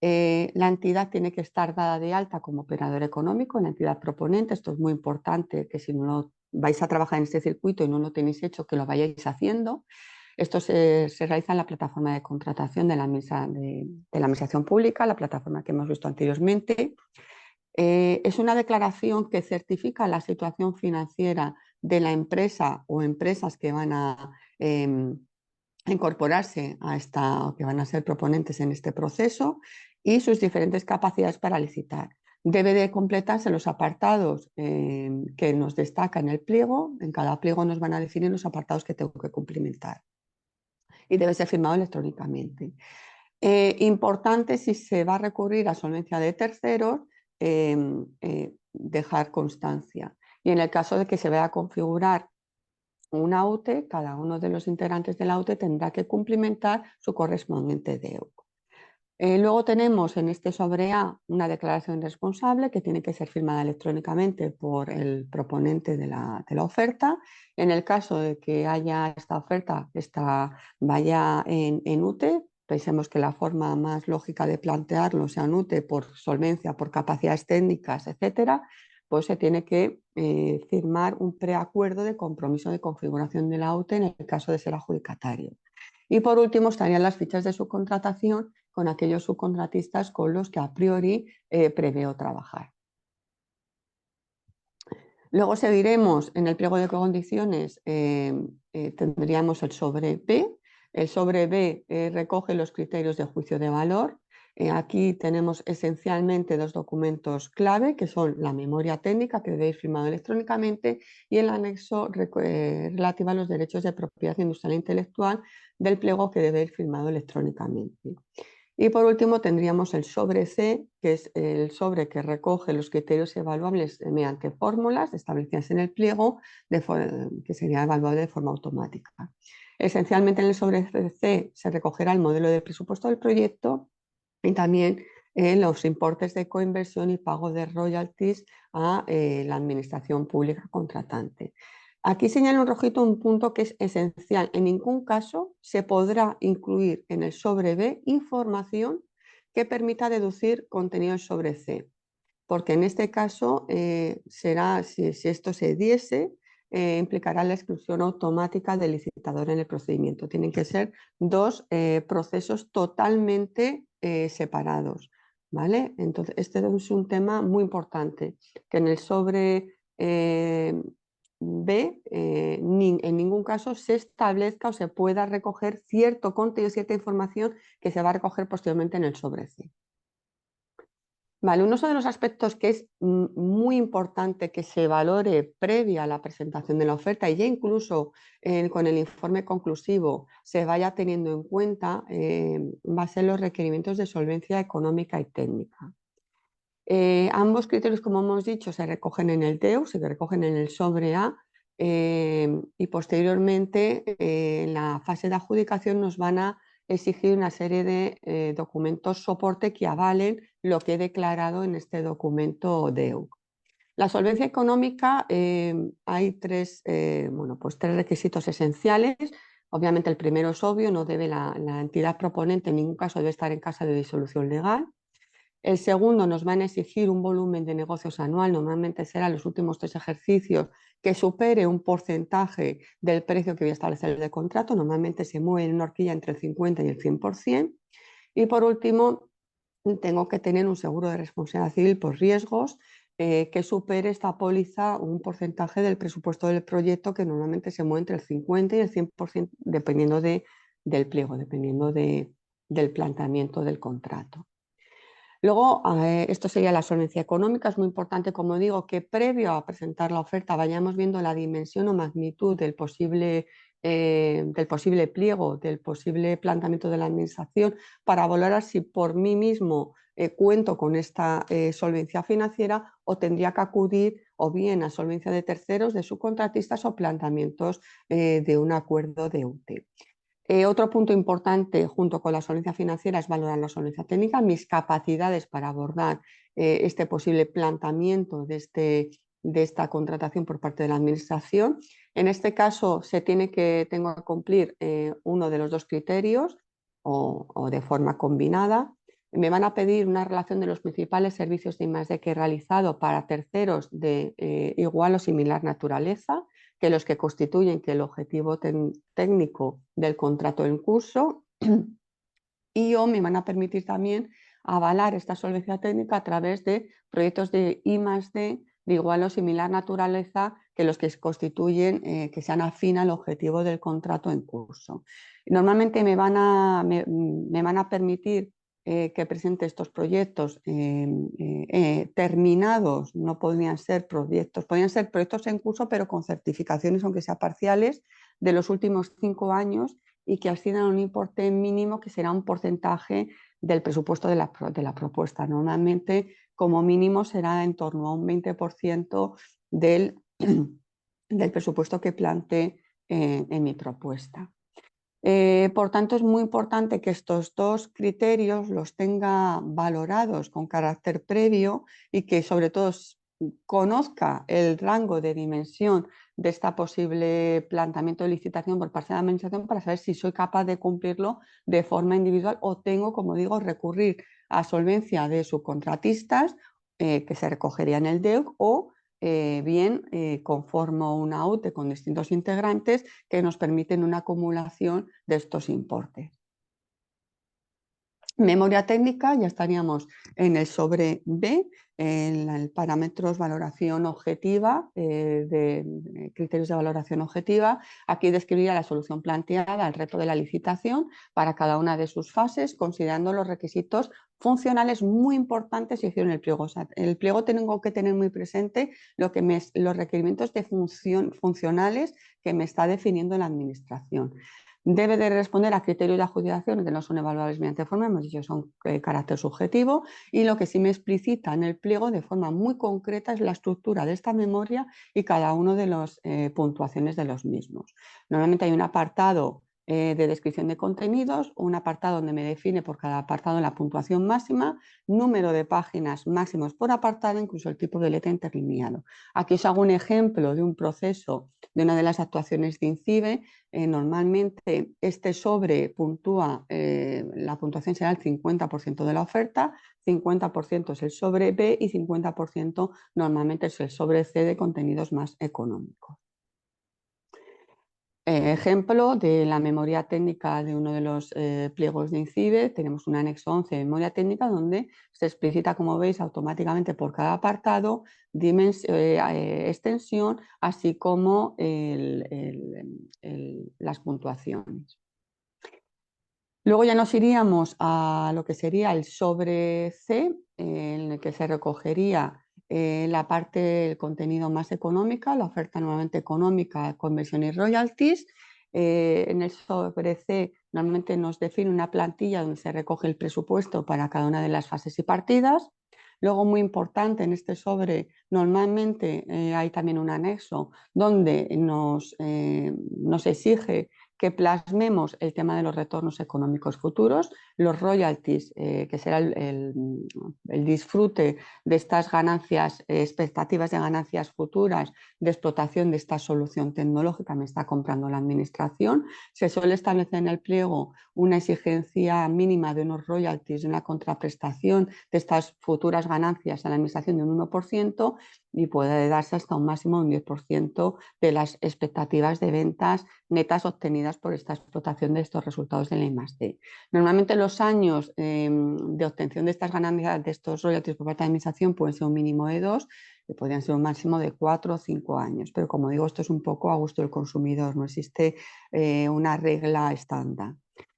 La entidad tiene que estar dada de alta como operador económico, la entidad proponente. Esto es muy importante, que si no vais a trabajar en este circuito y no lo tenéis hecho, que lo vayáis haciendo. Esto se realiza en la plataforma de contratación de la administración pública, la plataforma que hemos visto anteriormente. Es una declaración que certifica la situación financiera de la empresa o empresas que van a incorporarse o que van a ser proponentes en este proceso y sus diferentes capacidades para licitar. Debe de completarse los apartados que nos destacan en el pliego. En cada pliego nos van a definir los apartados que tengo que cumplimentar y debe ser firmado electrónicamente. Importante, si se va a recurrir a solvencia de terceros, dejar constancia. Y en el caso de que se vaya a configurar una UTE, cada uno de los integrantes de la UTE tendrá que cumplimentar su correspondiente DEU. Luego tenemos en este sobre A una declaración responsable que tiene que ser firmada electrónicamente por el proponente de la oferta. En el caso de que haya esta oferta, vaya en UTE, pensemos que la forma más lógica de plantearlo sea en UTE por solvencia, por capacidades técnicas, etcétera, pues se tiene que firmar un preacuerdo de compromiso de configuración de la UTE en el caso de ser adjudicatario. Y por último estarían las fichas de subcontratación con aquellos subcontratistas con los que a priori preveo trabajar. Luego seguiremos en el pliego de condiciones, tendríamos el sobre B. El sobre B recoge los criterios de juicio de valor. Aquí tenemos esencialmente 2 documentos clave, que son la memoria técnica, que debe ir firmado electrónicamente, y el anexo relativo a los derechos de propiedad industrial e intelectual del pliego, que debe ir firmado electrónicamente. Y por último tendríamos el sobre C, que es el sobre que recoge los criterios evaluables mediante fórmulas establecidas en el pliego, que sería evaluable de forma automática. Esencialmente en el sobre C se recogerá el modelo de presupuesto del proyecto y también los importes de coinversión y pago de royalties a la administración pública contratante. Aquí señalo en rojito un punto que es esencial. En ningún caso se podrá incluir en el sobre B información que permita deducir contenido del sobre C, porque en este caso será, si esto se diese, implicará la exclusión automática del licitador en el procedimiento. Tienen que ser dos procesos totalmente separados, ¿vale? Entonces, este es un tema muy importante, que en el sobre B, en ningún caso se establezca o se pueda recoger cierto contenido, cierta información que se va a recoger posteriormente en el sobre C. Vale, uno de los aspectos que es muy importante que se valore previa a la presentación de la oferta y ya incluso con el informe conclusivo se vaya teniendo en cuenta va a ser los requerimientos de solvencia económica y técnica. Ambos criterios, como hemos dicho, se recogen en el DEU, se recogen en el sobre A y posteriormente en la fase de adjudicación nos van a exigir una serie de documentos soporte que avalen lo que he declarado en este documento DEU. La solvencia económica, hay tres requisitos esenciales. Obviamente el primero es obvio, no debe la entidad proponente en ningún caso debe estar en caso de disolución legal. El segundo, nos van a exigir un volumen de negocios anual, normalmente será los últimos 3 ejercicios, que supere un porcentaje del precio que voy a establecer el contrato, normalmente se mueve en una horquilla entre el 50 y el 100%. Y por último, tengo que tener un seguro de responsabilidad civil por riesgos que supere esta póliza un porcentaje del presupuesto del proyecto, que normalmente se mueve entre el 50 y el 100% dependiendo del pliego, dependiendo del planteamiento del contrato. Luego, esto sería la solvencia económica. Es muy importante, como digo, que previo a presentar la oferta vayamos viendo la dimensión o magnitud del posible pliego, del posible planteamiento de la administración, para valorar si por mí mismo cuento con esta solvencia financiera o tendría que acudir o bien a solvencia de terceros, de subcontratistas o planteamientos de un acuerdo de UTE. Otro punto importante junto con la solvencia financiera es valorar la solvencia técnica, mis capacidades para abordar este posible planteamiento de esta contratación por parte de la administración. En este caso tengo que cumplir uno de los dos criterios o de forma combinada. Me van a pedir una relación de los principales servicios de I+D que he realizado para terceros de igual o similar naturaleza que los que constituyen el objetivo técnico del contrato en curso, y me van a permitir también avalar esta solvencia técnica a través de proyectos de I+D de igual o similar naturaleza que los que constituyen que sean afín al objetivo del contrato en curso. Normalmente me van a permitir que presente estos proyectos terminados, no podrían ser proyectos, podrían ser proyectos en curso pero con certificaciones, aunque sean parciales, de los últimos 5 años y que asciendan a un importe mínimo que será un porcentaje del presupuesto de la propuesta. Normalmente, como mínimo, será en torno a un 20% del presupuesto que plantee en mi propuesta. Por tanto, es muy importante que estos dos criterios los tenga valorados con carácter previo y que sobre todo conozca el rango de dimensión de este posible planteamiento de licitación por parte de la administración para saber si soy capaz de cumplirlo de forma individual o tengo, como digo, recurrir a solvencia de subcontratistas que se recogería en el DEU o bien conformo una UTE con distintos integrantes que nos permiten una acumulación de estos importes. Memoria técnica, ya estaríamos en el sobre B, en parámetros valoración objetiva, de criterios de valoración objetiva. Aquí describiría la solución planteada al reto de la licitación para cada una de sus fases, considerando los requisitos funcionales muy importantes y hicieron el pliego. O sea, el pliego tengo que tener muy presente los requerimientos de funcionales que me está definiendo la administración. Debe de responder a criterios de adjudicación que no son evaluables mediante forma, hemos dicho son carácter subjetivo, y lo que sí me explicita en el pliego de forma muy concreta es la estructura de esta memoria y cada uno de las puntuaciones de los mismos. Normalmente hay un apartado de descripción de contenidos, un apartado donde me define por cada apartado la puntuación máxima, número de páginas máximos por apartado, incluso el tipo de letra interlineado. Aquí os hago un ejemplo de un proceso de una de las actuaciones de INCIBE. Normalmente este sobre puntúa, la puntuación será el 50% de la oferta, 50% es el sobre B y 50% normalmente es el sobre C de contenidos más económicos. Ejemplo de la memoria técnica de uno de los pliegos de INCIBE. Tenemos un anexo 11 de memoria técnica donde se explicita, como veis, automáticamente por cada apartado, extensión, así como las puntuaciones. Luego ya nos iríamos a lo que sería el sobre C, en el que se recogería la parte del contenido más económica, la oferta nuevamente económica, conversión y royalties. En el sobre C normalmente nos define una plantilla donde se recoge el presupuesto para cada una de las fases y partidas. Luego, muy importante, en este sobre normalmente hay también un anexo donde nos exige que plasmemos el tema de los retornos económicos futuros, los royalties, que será el disfrute de estas ganancias, expectativas de ganancias futuras de explotación de esta solución tecnológica, me está comprando la administración. Se suele establecer en el pliego una exigencia mínima de unos royalties, de una contraprestación de estas futuras ganancias a la administración de un 1% y puede darse hasta un máximo de un 10% de las expectativas de ventas netas obtenidas por esta explotación de estos resultados de la I+D. Normalmente los años de obtención de estas ganancias, de estos royalties por parte de la administración, pueden ser un mínimo de 2, que podrían ser un máximo de 4 o 5 años. Pero como digo, esto es un poco a gusto del consumidor, no existe una regla estándar.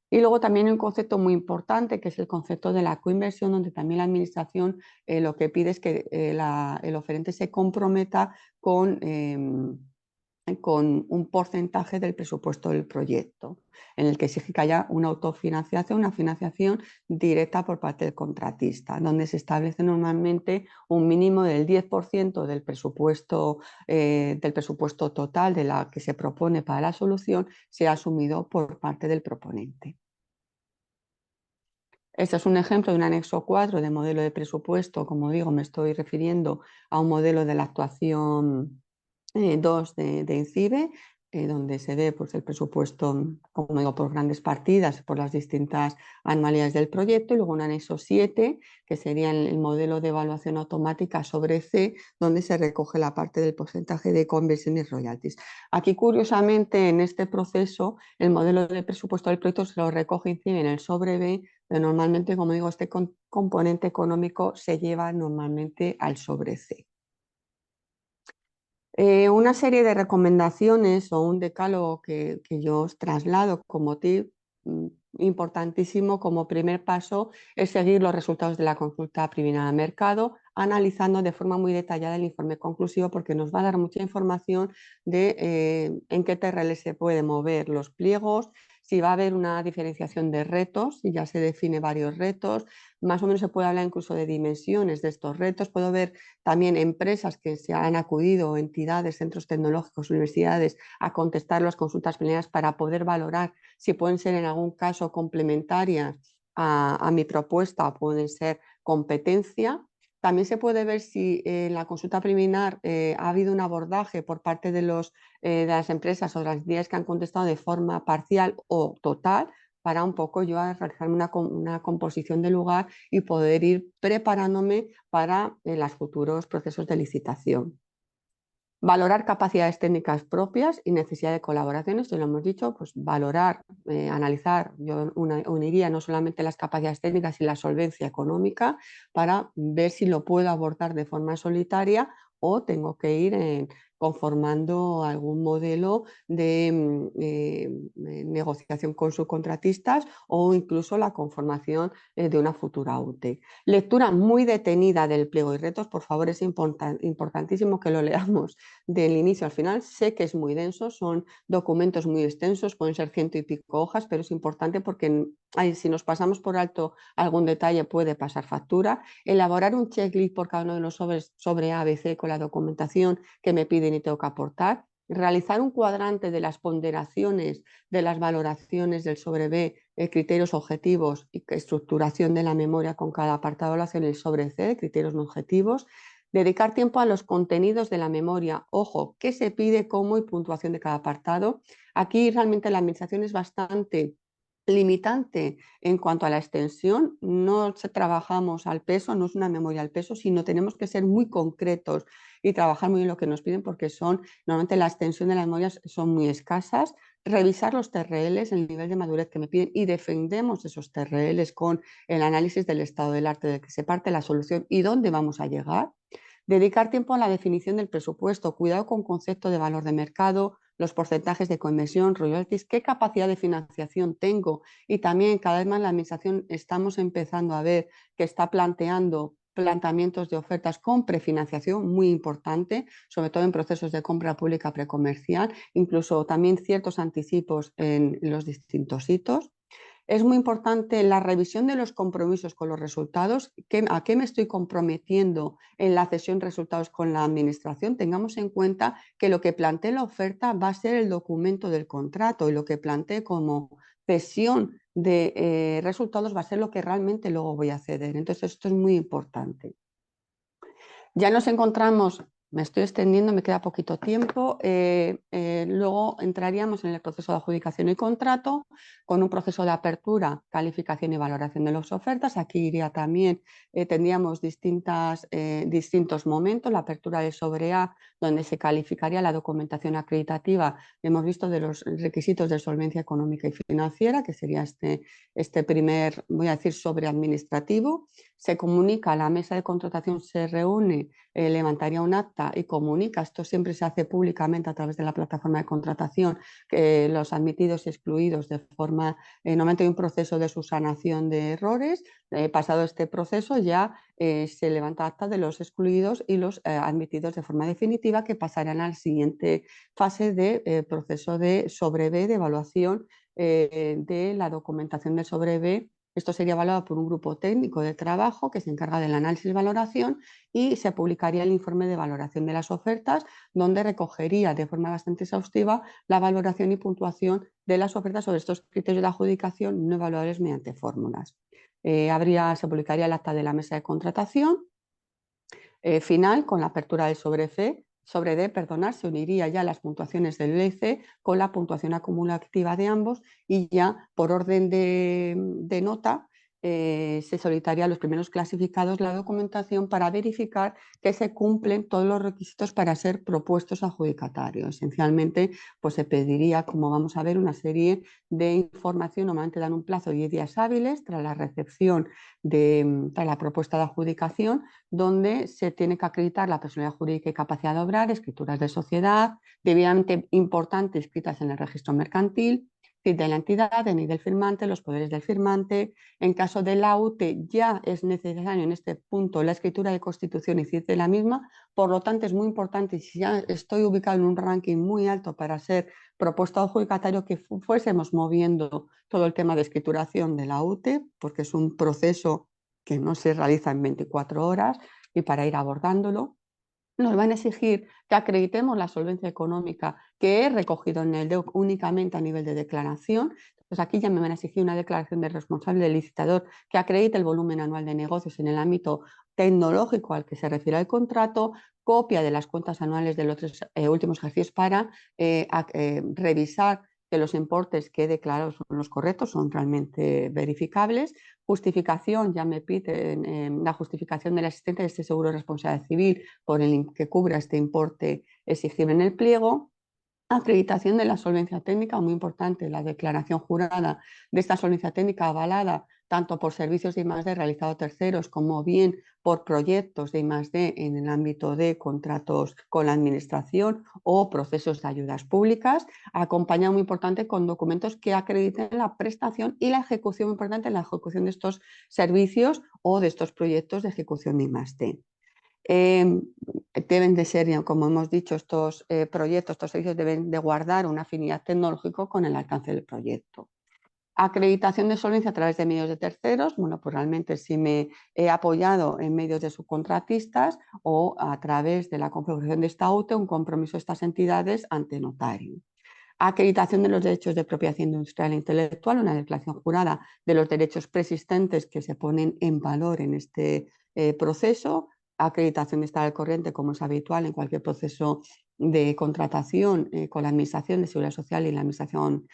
Y luego también hay un concepto muy importante que es el concepto de la coinversión, donde también la administración lo que pide es que el oferente se comprometa con un porcentaje del presupuesto del proyecto, en el que exige que haya una autofinanciación, una financiación directa por parte del contratista, donde se establece normalmente un mínimo del 10% del presupuesto total de la que se propone para la solución, sea asumido por parte del proponente. Este es un ejemplo de un anexo 4 de modelo de presupuesto. Como digo, me estoy refiriendo a un modelo de la actuación 2 de INCIBE, donde se ve pues, el presupuesto, como digo, por grandes partidas, por las distintas anualidades del proyecto, y luego un anexo 7, que sería el modelo de evaluación automática sobre C, donde se recoge la parte del porcentaje de conversión y royalties. Aquí, curiosamente, en este proceso, el modelo de presupuesto del proyecto se lo recoge INCIBE en el sobre B, pero normalmente, como digo, este componente económico se lleva normalmente al sobre C. Una serie de recomendaciones o un decálogo que yo os traslado como tip importantísimo como primer paso es seguir los resultados de la consulta preliminar al mercado, analizando de forma muy detallada el informe conclusivo, porque nos va a dar mucha información de en qué TRL se pueden mover los pliegos, si va a haber una diferenciación de retos, si ya se define varios retos, más o menos se puede hablar incluso de dimensiones de estos retos. Puedo ver también empresas que se han acudido, entidades, centros tecnológicos, universidades, a contestar las consultas preliminares para poder valorar si pueden ser en algún caso complementarias a mi propuesta o pueden ser competencia. También se puede ver si en la consulta preliminar ha habido un abordaje por parte de las empresas o de las entidades que han contestado de forma parcial o total, para un poco yo a realizarme una composición de lugar y poder ir preparándome para los futuros procesos de licitación. Valorar capacidades técnicas propias y necesidad de colaboración, esto lo hemos dicho, pues valorar, analizar, yo uniría no solamente las capacidades técnicas y la solvencia económica para ver si lo puedo abordar de forma solitaria o tengo que ir conformando algún modelo de negociación con subcontratistas o incluso la conformación de una futura UTE. Lectura muy detenida del pliego y retos, por favor, es importantísimo que lo leamos del inicio al final. Sé que es muy denso, son documentos muy extensos, pueden ser 100 y pico hojas, pero es importante porque si nos pasamos por alto algún detalle puede pasar factura. Elaborar un checklist por cada uno de los sobres sobre ABC con la documentación que me piden y tengo que aportar. realizar un cuadrante de las ponderaciones, de las valoraciones del sobre B, criterios objetivos y estructuración de la memoria con cada apartado de evaluación, el sobre C, criterios no objetivos. Dedicar tiempo a los contenidos de la memoria. Ojo, qué se pide, cómo y puntuación de cada apartado. Aquí realmente la administración es bastante limitante en cuanto a la extensión. No trabajamos al peso, no es una memoria al peso, sino tenemos que ser muy concretos y trabajar muy bien lo que nos piden, porque normalmente la extensión de las memorias son muy escasas. Revisar los TRLs, el nivel de madurez que me piden, y defendemos esos TRLs con el análisis del estado del arte, del que se parte la solución y dónde vamos a llegar. Dedicar tiempo a la definición del presupuesto, cuidado con concepto de valor de mercado, los porcentajes de conversión, royalties, qué capacidad de financiación tengo, y también cada vez más la administración estamos empezando a ver que está planteando planteamientos de ofertas con prefinanciación muy importante, sobre todo en procesos de compra pública precomercial, incluso también ciertos anticipos en los distintos hitos. Es muy importante la revisión de los compromisos con los resultados. ¿A qué me estoy comprometiendo en la cesión de resultados con la administración? Tengamos en cuenta que lo que plantee la oferta va a ser el documento del contrato, y lo que plantee como cesión de resultados va a ser lo que realmente luego voy a ceder. Entonces, esto es muy importante. Ya nos encontramos, me estoy extendiendo, me queda poquito tiempo, luego entraríamos en el proceso de adjudicación y contrato, con un proceso de apertura, calificación y valoración de las ofertas. Aquí iría también, tendríamos distintos momentos: la apertura del sobre A, donde se calificaría la documentación acreditativa, hemos visto, de los requisitos de solvencia económica y financiera, que sería este primer, voy a decir, sobre administrativo. Se comunica, la mesa de contratación se reúne, levantaría un acta y comunica, esto siempre se hace públicamente a través de la plataforma de contratación, que los admitidos y excluidos, de forma, normalmente hay un proceso de subsanación de errores. Pasado este proceso ya se levanta acta de los excluidos y los admitidos de forma definitiva, que pasarán a la siguiente fase de proceso de sobre B, de evaluación de la documentación del sobre B. Esto sería evaluado por un grupo técnico de trabajo que se encarga del análisis y valoración, y se publicaría el informe de valoración de las ofertas, donde recogería de forma bastante exhaustiva la valoración y puntuación de las ofertas sobre estos criterios de adjudicación no evaluables mediante fórmulas. Se publicaría el acta de la mesa de contratación final, con la apertura del sobre D, se uniría ya las puntuaciones del B y C con la puntuación acumulativa de ambos, y ya por orden de nota se solicitaría a los primeros clasificados la documentación para verificar que se cumplen todos los requisitos para ser propuestos adjudicatarios. Esencialmente, pues se pediría, como vamos a ver, una serie de información. Normalmente dan un plazo de 10 días hábiles tras la recepción tras la propuesta de adjudicación, donde se tiene que acreditar la personalidad jurídica y capacidad de obrar, escrituras de sociedad, debidamente importantes escritas en el registro mercantil, CIF de la entidad, DNI del firmante, los poderes del firmante. En caso de la UTE ya es necesario en este punto la escritura de constitución y CIF de la misma. Por lo tanto, es muy importante, si ya estoy ubicado en un ranking muy alto para ser propuesto adjudicatario, que fuésemos moviendo todo el tema de escrituración de la UTE, porque es un proceso que no se realiza en 24 horas, y para ir abordándolo nos van a exigir que acreditemos la solvencia económica que he recogido en el DEUC únicamente a nivel de declaración. Entonces aquí ya me van a exigir una declaración del responsable del licitador que acredite el volumen anual de negocios en el ámbito tecnológico al que se refiere el contrato, copia de las cuentas anuales de los últimos ejercicios para revisar que los importes que he declarado son los correctos, son realmente verificables. Justificación, ya me piden la justificación de la existencia de este seguro de responsabilidad civil por el que cubra este importe exigible en el pliego. Acreditación de la solvencia técnica, muy importante, la declaración jurada de esta solvencia técnica avalada tanto por servicios de I+D realizados a terceros, como bien por proyectos de I+D en el ámbito de contratos con la administración o procesos de ayudas públicas, acompañado, muy importante, con documentos que acrediten la prestación y la ejecución, muy importante, la ejecución de estos servicios o de estos proyectos de ejecución de I+D. Deben de ser, como hemos dicho, estos proyectos, estos servicios deben de guardar una afinidad tecnológica con el alcance del proyecto. Acreditación de solvencia a través de medios de terceros. Bueno, pues realmente si me he apoyado en medios de subcontratistas o a través de la configuración de esta UTE, un compromiso de estas entidades ante notario. Acreditación de los derechos de propiedad industrial e intelectual, una declaración jurada de los derechos preexistentes que se ponen en valor en este proceso. Acreditación de estar al corriente, como es habitual en cualquier proceso de contratación con la Administración de Seguridad Social y la Administración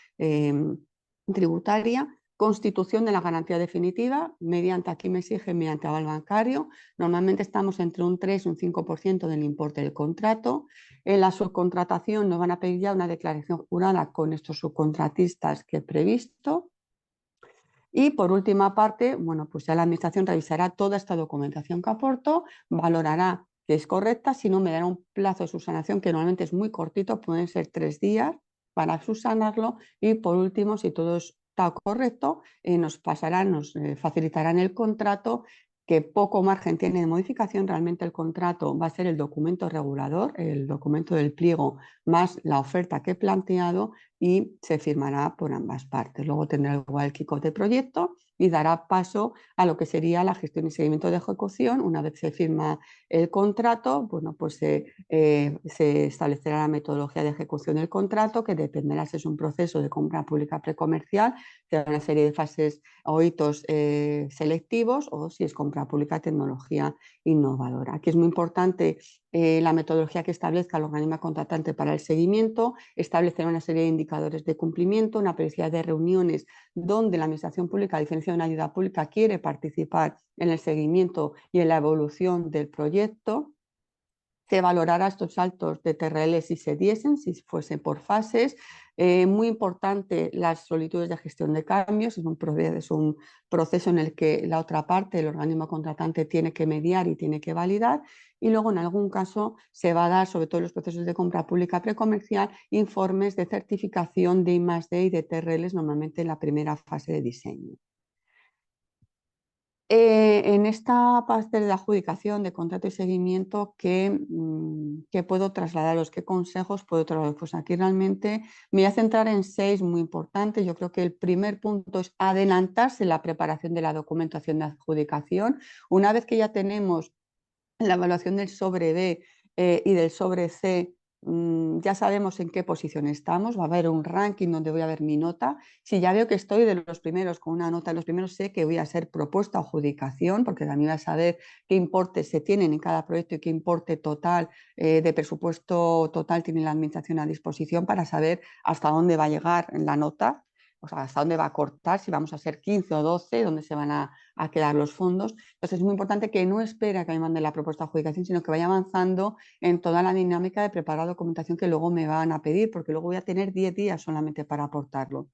tributaria. Constitución de la garantía definitiva, mediante, aquí me exige, mediante aval bancario. Normalmente estamos entre un 3 y un 5% del importe del contrato. En la subcontratación nos van a pedir ya una declaración jurada con estos subcontratistas que he previsto. Y por última parte, bueno, pues ya la Administración revisará toda esta documentación que aporto, valorará que es correcta, si no me dará un plazo de subsanación que normalmente es muy cortito, pueden ser 3 días para subsanarlo, y por último, si todo está correcto, nos facilitarán el contrato, que poco margen tiene de modificación. Realmente el contrato va a ser el documento regulador, el documento del pliego más la oferta que he planteado, y se firmará por ambas partes. Luego tendrá igual el kick-off de proyecto y dará paso a lo que sería la gestión y seguimiento de ejecución. Una vez se firma el contrato, bueno, pues se establecerá la metodología de ejecución del contrato, que dependerá si es un proceso de compra pública precomercial, de una serie de fases o hitos selectivos, o si es compra pública tecnología innovadora. Aquí es muy importante la metodología que establezca el organismo contratante para el seguimiento, establecer una serie de indicadores de cumplimiento, una periodicidad de reuniones donde la Administración Pública, a diferencia de una ayuda pública, quiere participar en el seguimiento y en la evolución del proyecto. Se valorará estos saltos de TRL si se diesen, si fuese por fases. Muy importante las solicitudes de gestión de cambios, es un proceso en el que la otra parte, el organismo contratante, tiene que mediar y tiene que validar. Y luego en algún caso se va a dar, sobre todo en los procesos de compra pública precomercial, informes de certificación de I+D y de TRLs, normalmente en la primera fase de diseño. En esta parte de la adjudicación de contrato y seguimiento, ¿qué puedo trasladaros? ¿Qué consejos puedo trasladaros? Pues aquí realmente me voy a centrar en 6 muy importantes. Yo creo que el primer punto es adelantarse en la preparación de la documentación de adjudicación. Una vez que ya tenemos la evaluación del sobre B y del sobre C, ya sabemos en qué posición estamos. Va a haber un ranking donde voy a ver mi nota. Si ya veo que estoy de los primeros, con una nota de los primeros, sé que voy a ser propuesta a adjudicación, porque también voy a saber qué importes se tienen en cada proyecto y qué importe total de presupuesto total tiene la Administración a disposición, para saber hasta dónde va a llegar la nota, o sea, hasta dónde va a cortar, si vamos a ser 15 o 12, dónde se van a quedar los fondos. Entonces es muy importante que no espere a que me mande la propuesta de adjudicación, sino que vaya avanzando en toda la dinámica de preparar documentación que luego me van a pedir, porque luego voy a tener 10 días solamente para aportarlo.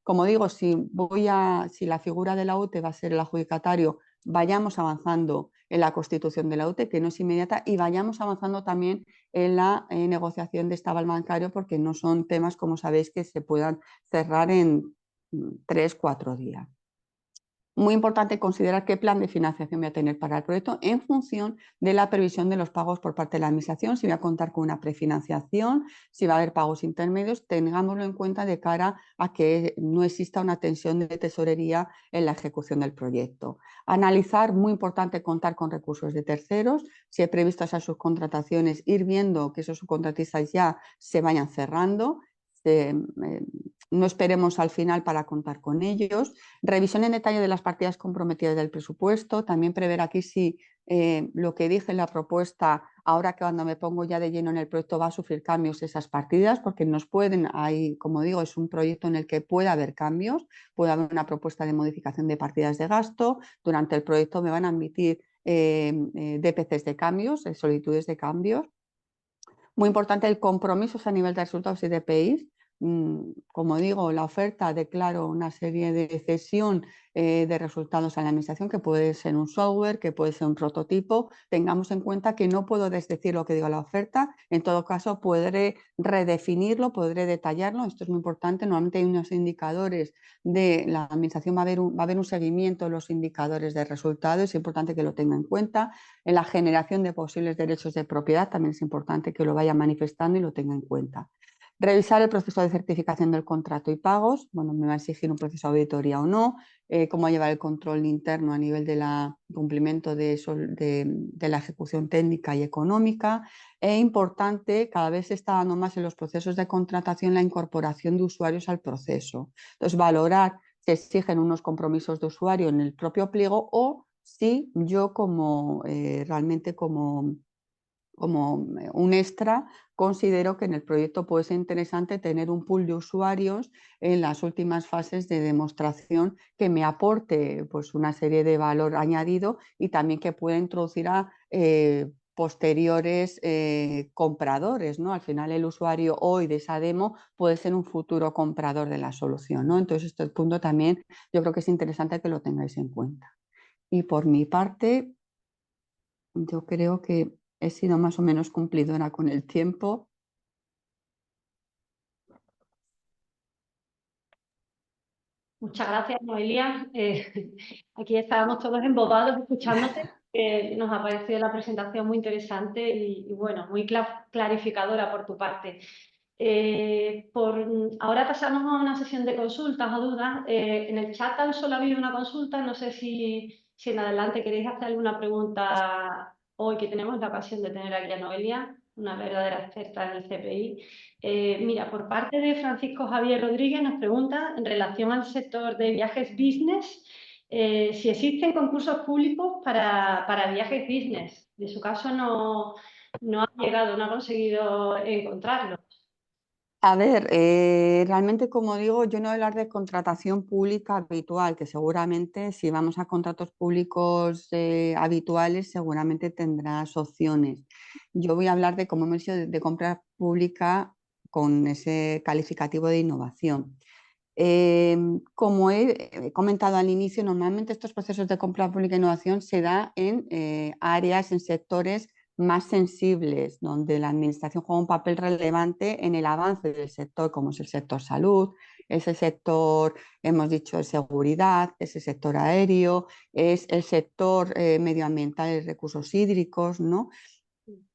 Como digo, si la figura de la UTE va a ser el adjudicatario, vayamos avanzando en la constitución de la UTE, que no es inmediata, y vayamos avanzando también en la negociación de este aval bancario, porque no son temas, como sabéis, que se puedan cerrar en 3-4 días. Muy importante considerar qué plan de financiación voy a tener para el proyecto en función de la previsión de los pagos por parte de la Administración. Si voy a contar con una prefinanciación, si va a haber pagos intermedios, tengámoslo en cuenta de cara a que no exista una tensión de tesorería en la ejecución del proyecto. Analizar, muy importante, contar con recursos de terceros. Si he previsto esas subcontrataciones, ir viendo que esos subcontratistas ya se vayan cerrando. No esperemos al final para contar con ellos. Revisión en detalle de las partidas comprometidas del presupuesto. También prever aquí si lo que dije en la propuesta, ahora que cuando me pongo ya de lleno en el proyecto, va a sufrir cambios esas partidas, porque como digo, es un proyecto en el que puede haber cambios, puede haber una propuesta de modificación de partidas de gasto. Durante el proyecto me van a admitir DPCs de cambios, solicitudes de cambios. Muy importante el compromiso a nivel de resultados y DPIs. Como digo, la oferta declaro una serie de cesión de resultados a la Administración, que puede ser un software, que puede ser un prototipo. Tengamos en cuenta que no puedo desdecir lo que digo la oferta. En todo caso, podré redefinirlo, podré detallarlo. Esto es muy importante. Normalmente hay unos indicadores de la Administración, va a haber un seguimiento de los indicadores de resultados. Es importante que lo tenga en cuenta. En la generación de posibles derechos de propiedad también es importante que lo vaya manifestando y lo tenga en cuenta. Revisar el proceso de certificación del contrato y pagos, bueno, me va a exigir un proceso de auditoría o no, cómo llevar el control interno a nivel de cumplimiento de la ejecución técnica y económica. Es importante, cada vez se está dando más en los procesos de contratación la incorporación de usuarios al proceso. Entonces, valorar si exigen unos compromisos de usuario en el propio pliego o si yo realmente como un extra, considero que en el proyecto puede ser interesante tener un pool de usuarios en las últimas fases de demostración que me aporte pues, una serie de valor añadido y también que pueda introducir a posteriores compradores, ¿no? Al final el usuario hoy de esa demo puede ser un futuro comprador de la solución, ¿no? Entonces este punto también yo creo que es interesante que lo tengáis en cuenta. Y por mi parte, yo creo que he sido más o menos cumplidora con el tiempo. Muchas gracias, Noelia. Aquí estábamos todos embobados escuchándote. Nos ha parecido la presentación muy interesante y bueno, muy clarificadora por tu parte. Ahora pasamos a una sesión de consultas o dudas. En el chat tan solo ha habido una consulta. No sé si en adelante queréis hacer alguna pregunta hoy, que tenemos la ocasión de tener aquí a Noelia, una verdadera experta en el CPI. Mira, por parte de Francisco Javier Rodríguez nos pregunta en relación al sector de viajes business, si existen concursos públicos para viajes business. En su caso no ha llegado, no ha conseguido encontrarlo. A ver, realmente como digo, yo no voy a hablar de contratación pública habitual, que seguramente si vamos a contratos públicos habituales seguramente tendrás opciones. Yo voy a hablar de, como hemos dicho, de compra pública con ese calificativo de innovación. Como he comentado al inicio, normalmente estos procesos de compra pública e innovación se da en áreas, en sectores más sensibles, donde la administración juega un papel relevante en el avance del sector, como es el sector salud, es el sector, hemos dicho, de seguridad, es el sector aéreo, es el sector medioambiental y recursos hídricos, ¿no?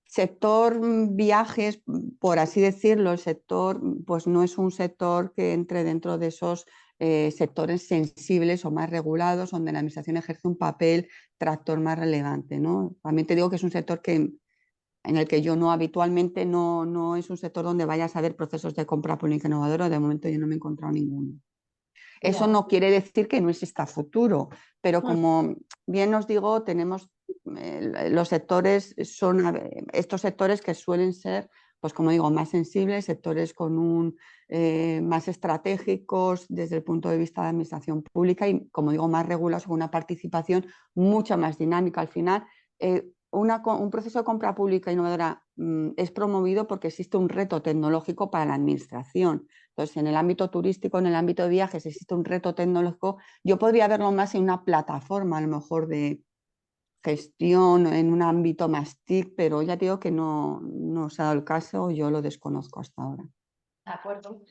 Sector viajes, por así decirlo, el sector pues no es un sector que entre dentro de esos sectores sensibles o más regulados, donde la administración ejerce un papel tractor más relevante, ¿no? También te digo que es un sector en el que yo no habitualmente no es un sector donde vayas a ver procesos de compra pública innovadora. De momento yo no me he encontrado ninguno. Eso no quiere decir que no exista futuro, pero como bien os digo, tenemos los sectores, son estos sectores que suelen ser, pues como digo, más sensibles, sectores con más estratégicos desde el punto de vista de administración pública y, como digo, más regulados, con una participación mucho más dinámica. Al final, un proceso de compra pública innovadora es promovido porque existe un reto tecnológico para la administración. Entonces, en el ámbito turístico, en el ámbito de viajes, existe un reto tecnológico. Yo podría verlo más en una plataforma, a lo mejor de gestión, en un ámbito más TIC, pero ya digo que no se ha dado el caso, yo lo desconozco hasta ahora. De acuerdo.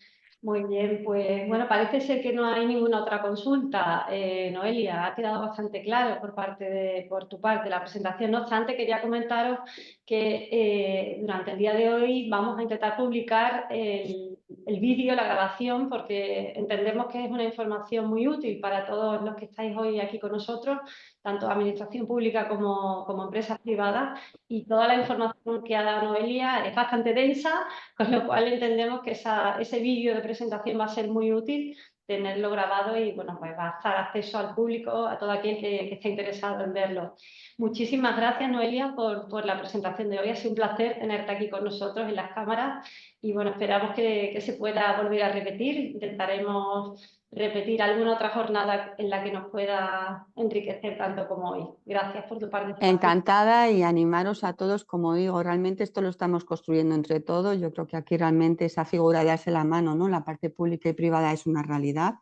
Muy bien, pues bueno, parece ser que no hay ninguna otra consulta. Noelia, ha quedado bastante claro por tu parte la presentación. No obstante, quería comentaros que durante el día de hoy vamos a intentar publicar el vídeo, la grabación, porque entendemos que es una información muy útil para todos los que estáis hoy aquí con nosotros, tanto administración pública como empresas privadas, y toda la información que ha dado Noelia es bastante densa, con lo cual entendemos que ese vídeo de presentación va a ser muy útil tenerlo grabado y bueno, pues va a estar acceso al público, a todo aquel que esté interesado en verlo. Muchísimas gracias, Noelia, por la presentación de hoy. Ha sido un placer tenerte aquí con nosotros en las cámaras y bueno, esperamos que se pueda volver a repetir. Intentaremos repetir alguna otra jornada en la que nos pueda enriquecer tanto como hoy. Gracias por tu participación. Encantada y animaros a todos, como digo, realmente esto lo estamos construyendo entre todos. Yo creo que aquí realmente esa figura de darse la mano, ¿no? La parte pública y privada es una realidad.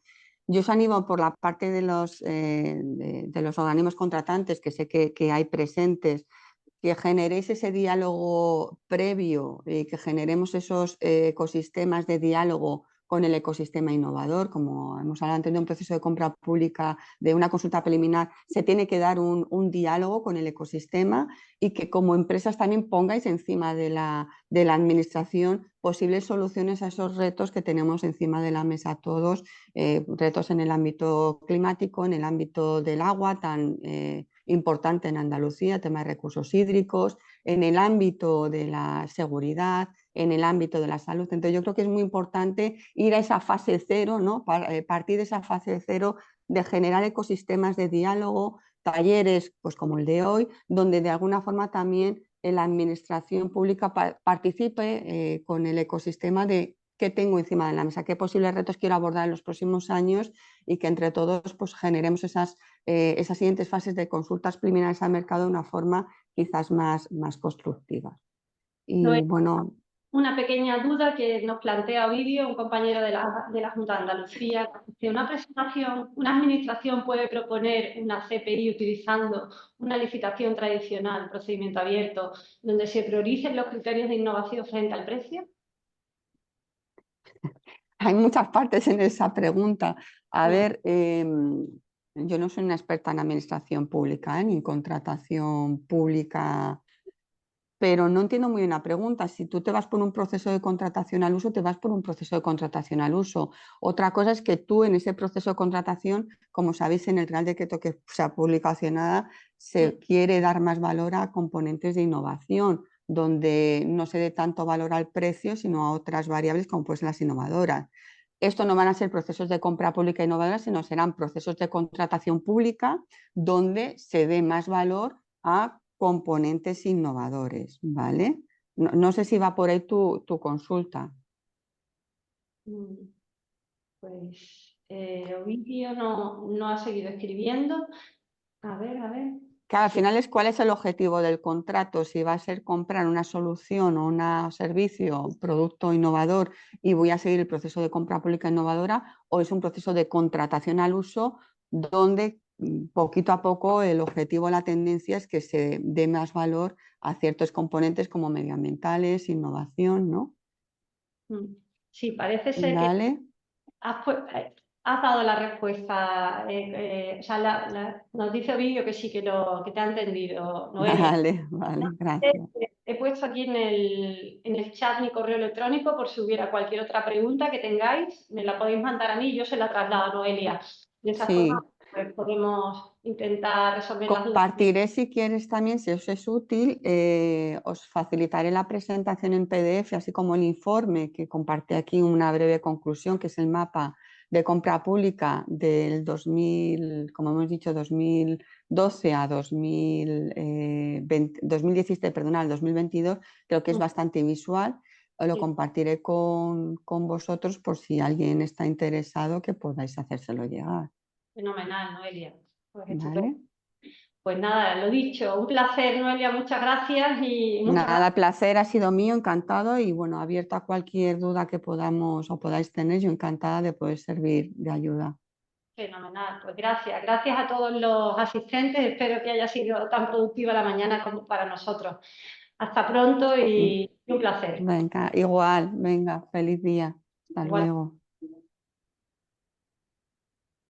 Yo os animo por la parte de los organismos contratantes que sé que hay presentes, que generéis ese diálogo previo y que generemos esos ecosistemas de diálogo con el ecosistema innovador. Como hemos hablado antes de un proceso de compra pública, de una consulta preliminar, se tiene que dar un diálogo con el ecosistema y que como empresas también pongáis encima de la administración posibles soluciones a esos retos que tenemos encima de la mesa todos, retos en el ámbito climático, en el ámbito del agua tan importante en Andalucía, tema de recursos hídricos, en el ámbito de la seguridad, en el ámbito de la salud. Entonces yo creo que es muy importante ir a esa fase cero, ¿no? Partir de esa fase cero de generar ecosistemas de diálogo, talleres pues como el de hoy, donde de alguna forma también la administración pública participe con el ecosistema de qué tengo encima de la mesa, qué posibles retos quiero abordar en los próximos años y que entre todos pues, generemos esas siguientes fases de consultas preliminares al mercado de una forma quizás más constructiva. No Y es bueno, una pequeña duda que nos plantea Ovidio, un compañero de la Junta de Andalucía, que una administración puede proponer una CPI utilizando una licitación tradicional, procedimiento abierto, donde se prioricen los criterios de innovación frente al precio. hay muchas partes en esa pregunta. A ver, yo no soy una experta en administración pública, ni en contratación pública, pero no entiendo muy bien la pregunta. Si tú te vas por un proceso de contratación al uso, te vas por un proceso de contratación al uso. Otra cosa es que tú en ese proceso de contratación, como sabéis en el Real Decreto que se ha publicado hace nada, se quiere dar más valor a componentes de innovación, donde no se dé tanto valor al precio, sino a otras variables como pues las innovadoras. Esto no van a ser procesos de compra pública innovadora, sino serán procesos de contratación pública donde se dé más valor a componentes innovadores, ¿vale? No sé si va por ahí tu consulta. Pues Ovidio no ha seguido escribiendo. A ver. Claro, al final es cuál es el objetivo del contrato, si va a ser comprar una solución o un servicio, un producto innovador y voy a seguir el proceso de compra pública innovadora, o es un proceso de contratación al uso donde poquito a poco el objetivo, la tendencia es que se dé más valor a ciertos componentes como medioambientales, innovación, ¿no? Sí, parece ser que ¿Vale? has dado la respuesta. O sea, nos dice Ovidio que sí, que te ha entendido, Noelia. Vale, gracias. He puesto aquí en el chat mi correo electrónico por si hubiera cualquier otra pregunta que tengáis, me la podéis mandar a mí y yo se la traslado a Noelia. De esa forma Sí, pues, podemos intentar resolver las dudas. compartiré si quieres también, si os es útil, os facilitaré la presentación en PDF, así como el informe que compartí aquí, una breve conclusión, que es el mapa de compra pública del 2000, como hemos dicho, 2012 a 2017, perdón, al 2022, creo que es bastante visual. Lo compartiré con vosotros por si alguien está interesado que podáis hacérselo llegar. Fenomenal, Noelia. Pues estupendo. ¿Vale? Pues nada, lo dicho, un placer, Noelia, muchas gracias y muchas Nada, el placer ha sido mío, encantado y bueno, abierto a cualquier duda que podamos o podáis tener, yo encantada de poder servir de ayuda. Fenomenal, pues gracias. Gracias a todos los asistentes, espero que haya sido tan productiva la mañana como para nosotros. Hasta pronto y un placer. Venga, igual, venga, feliz día. Hasta Igual. luego.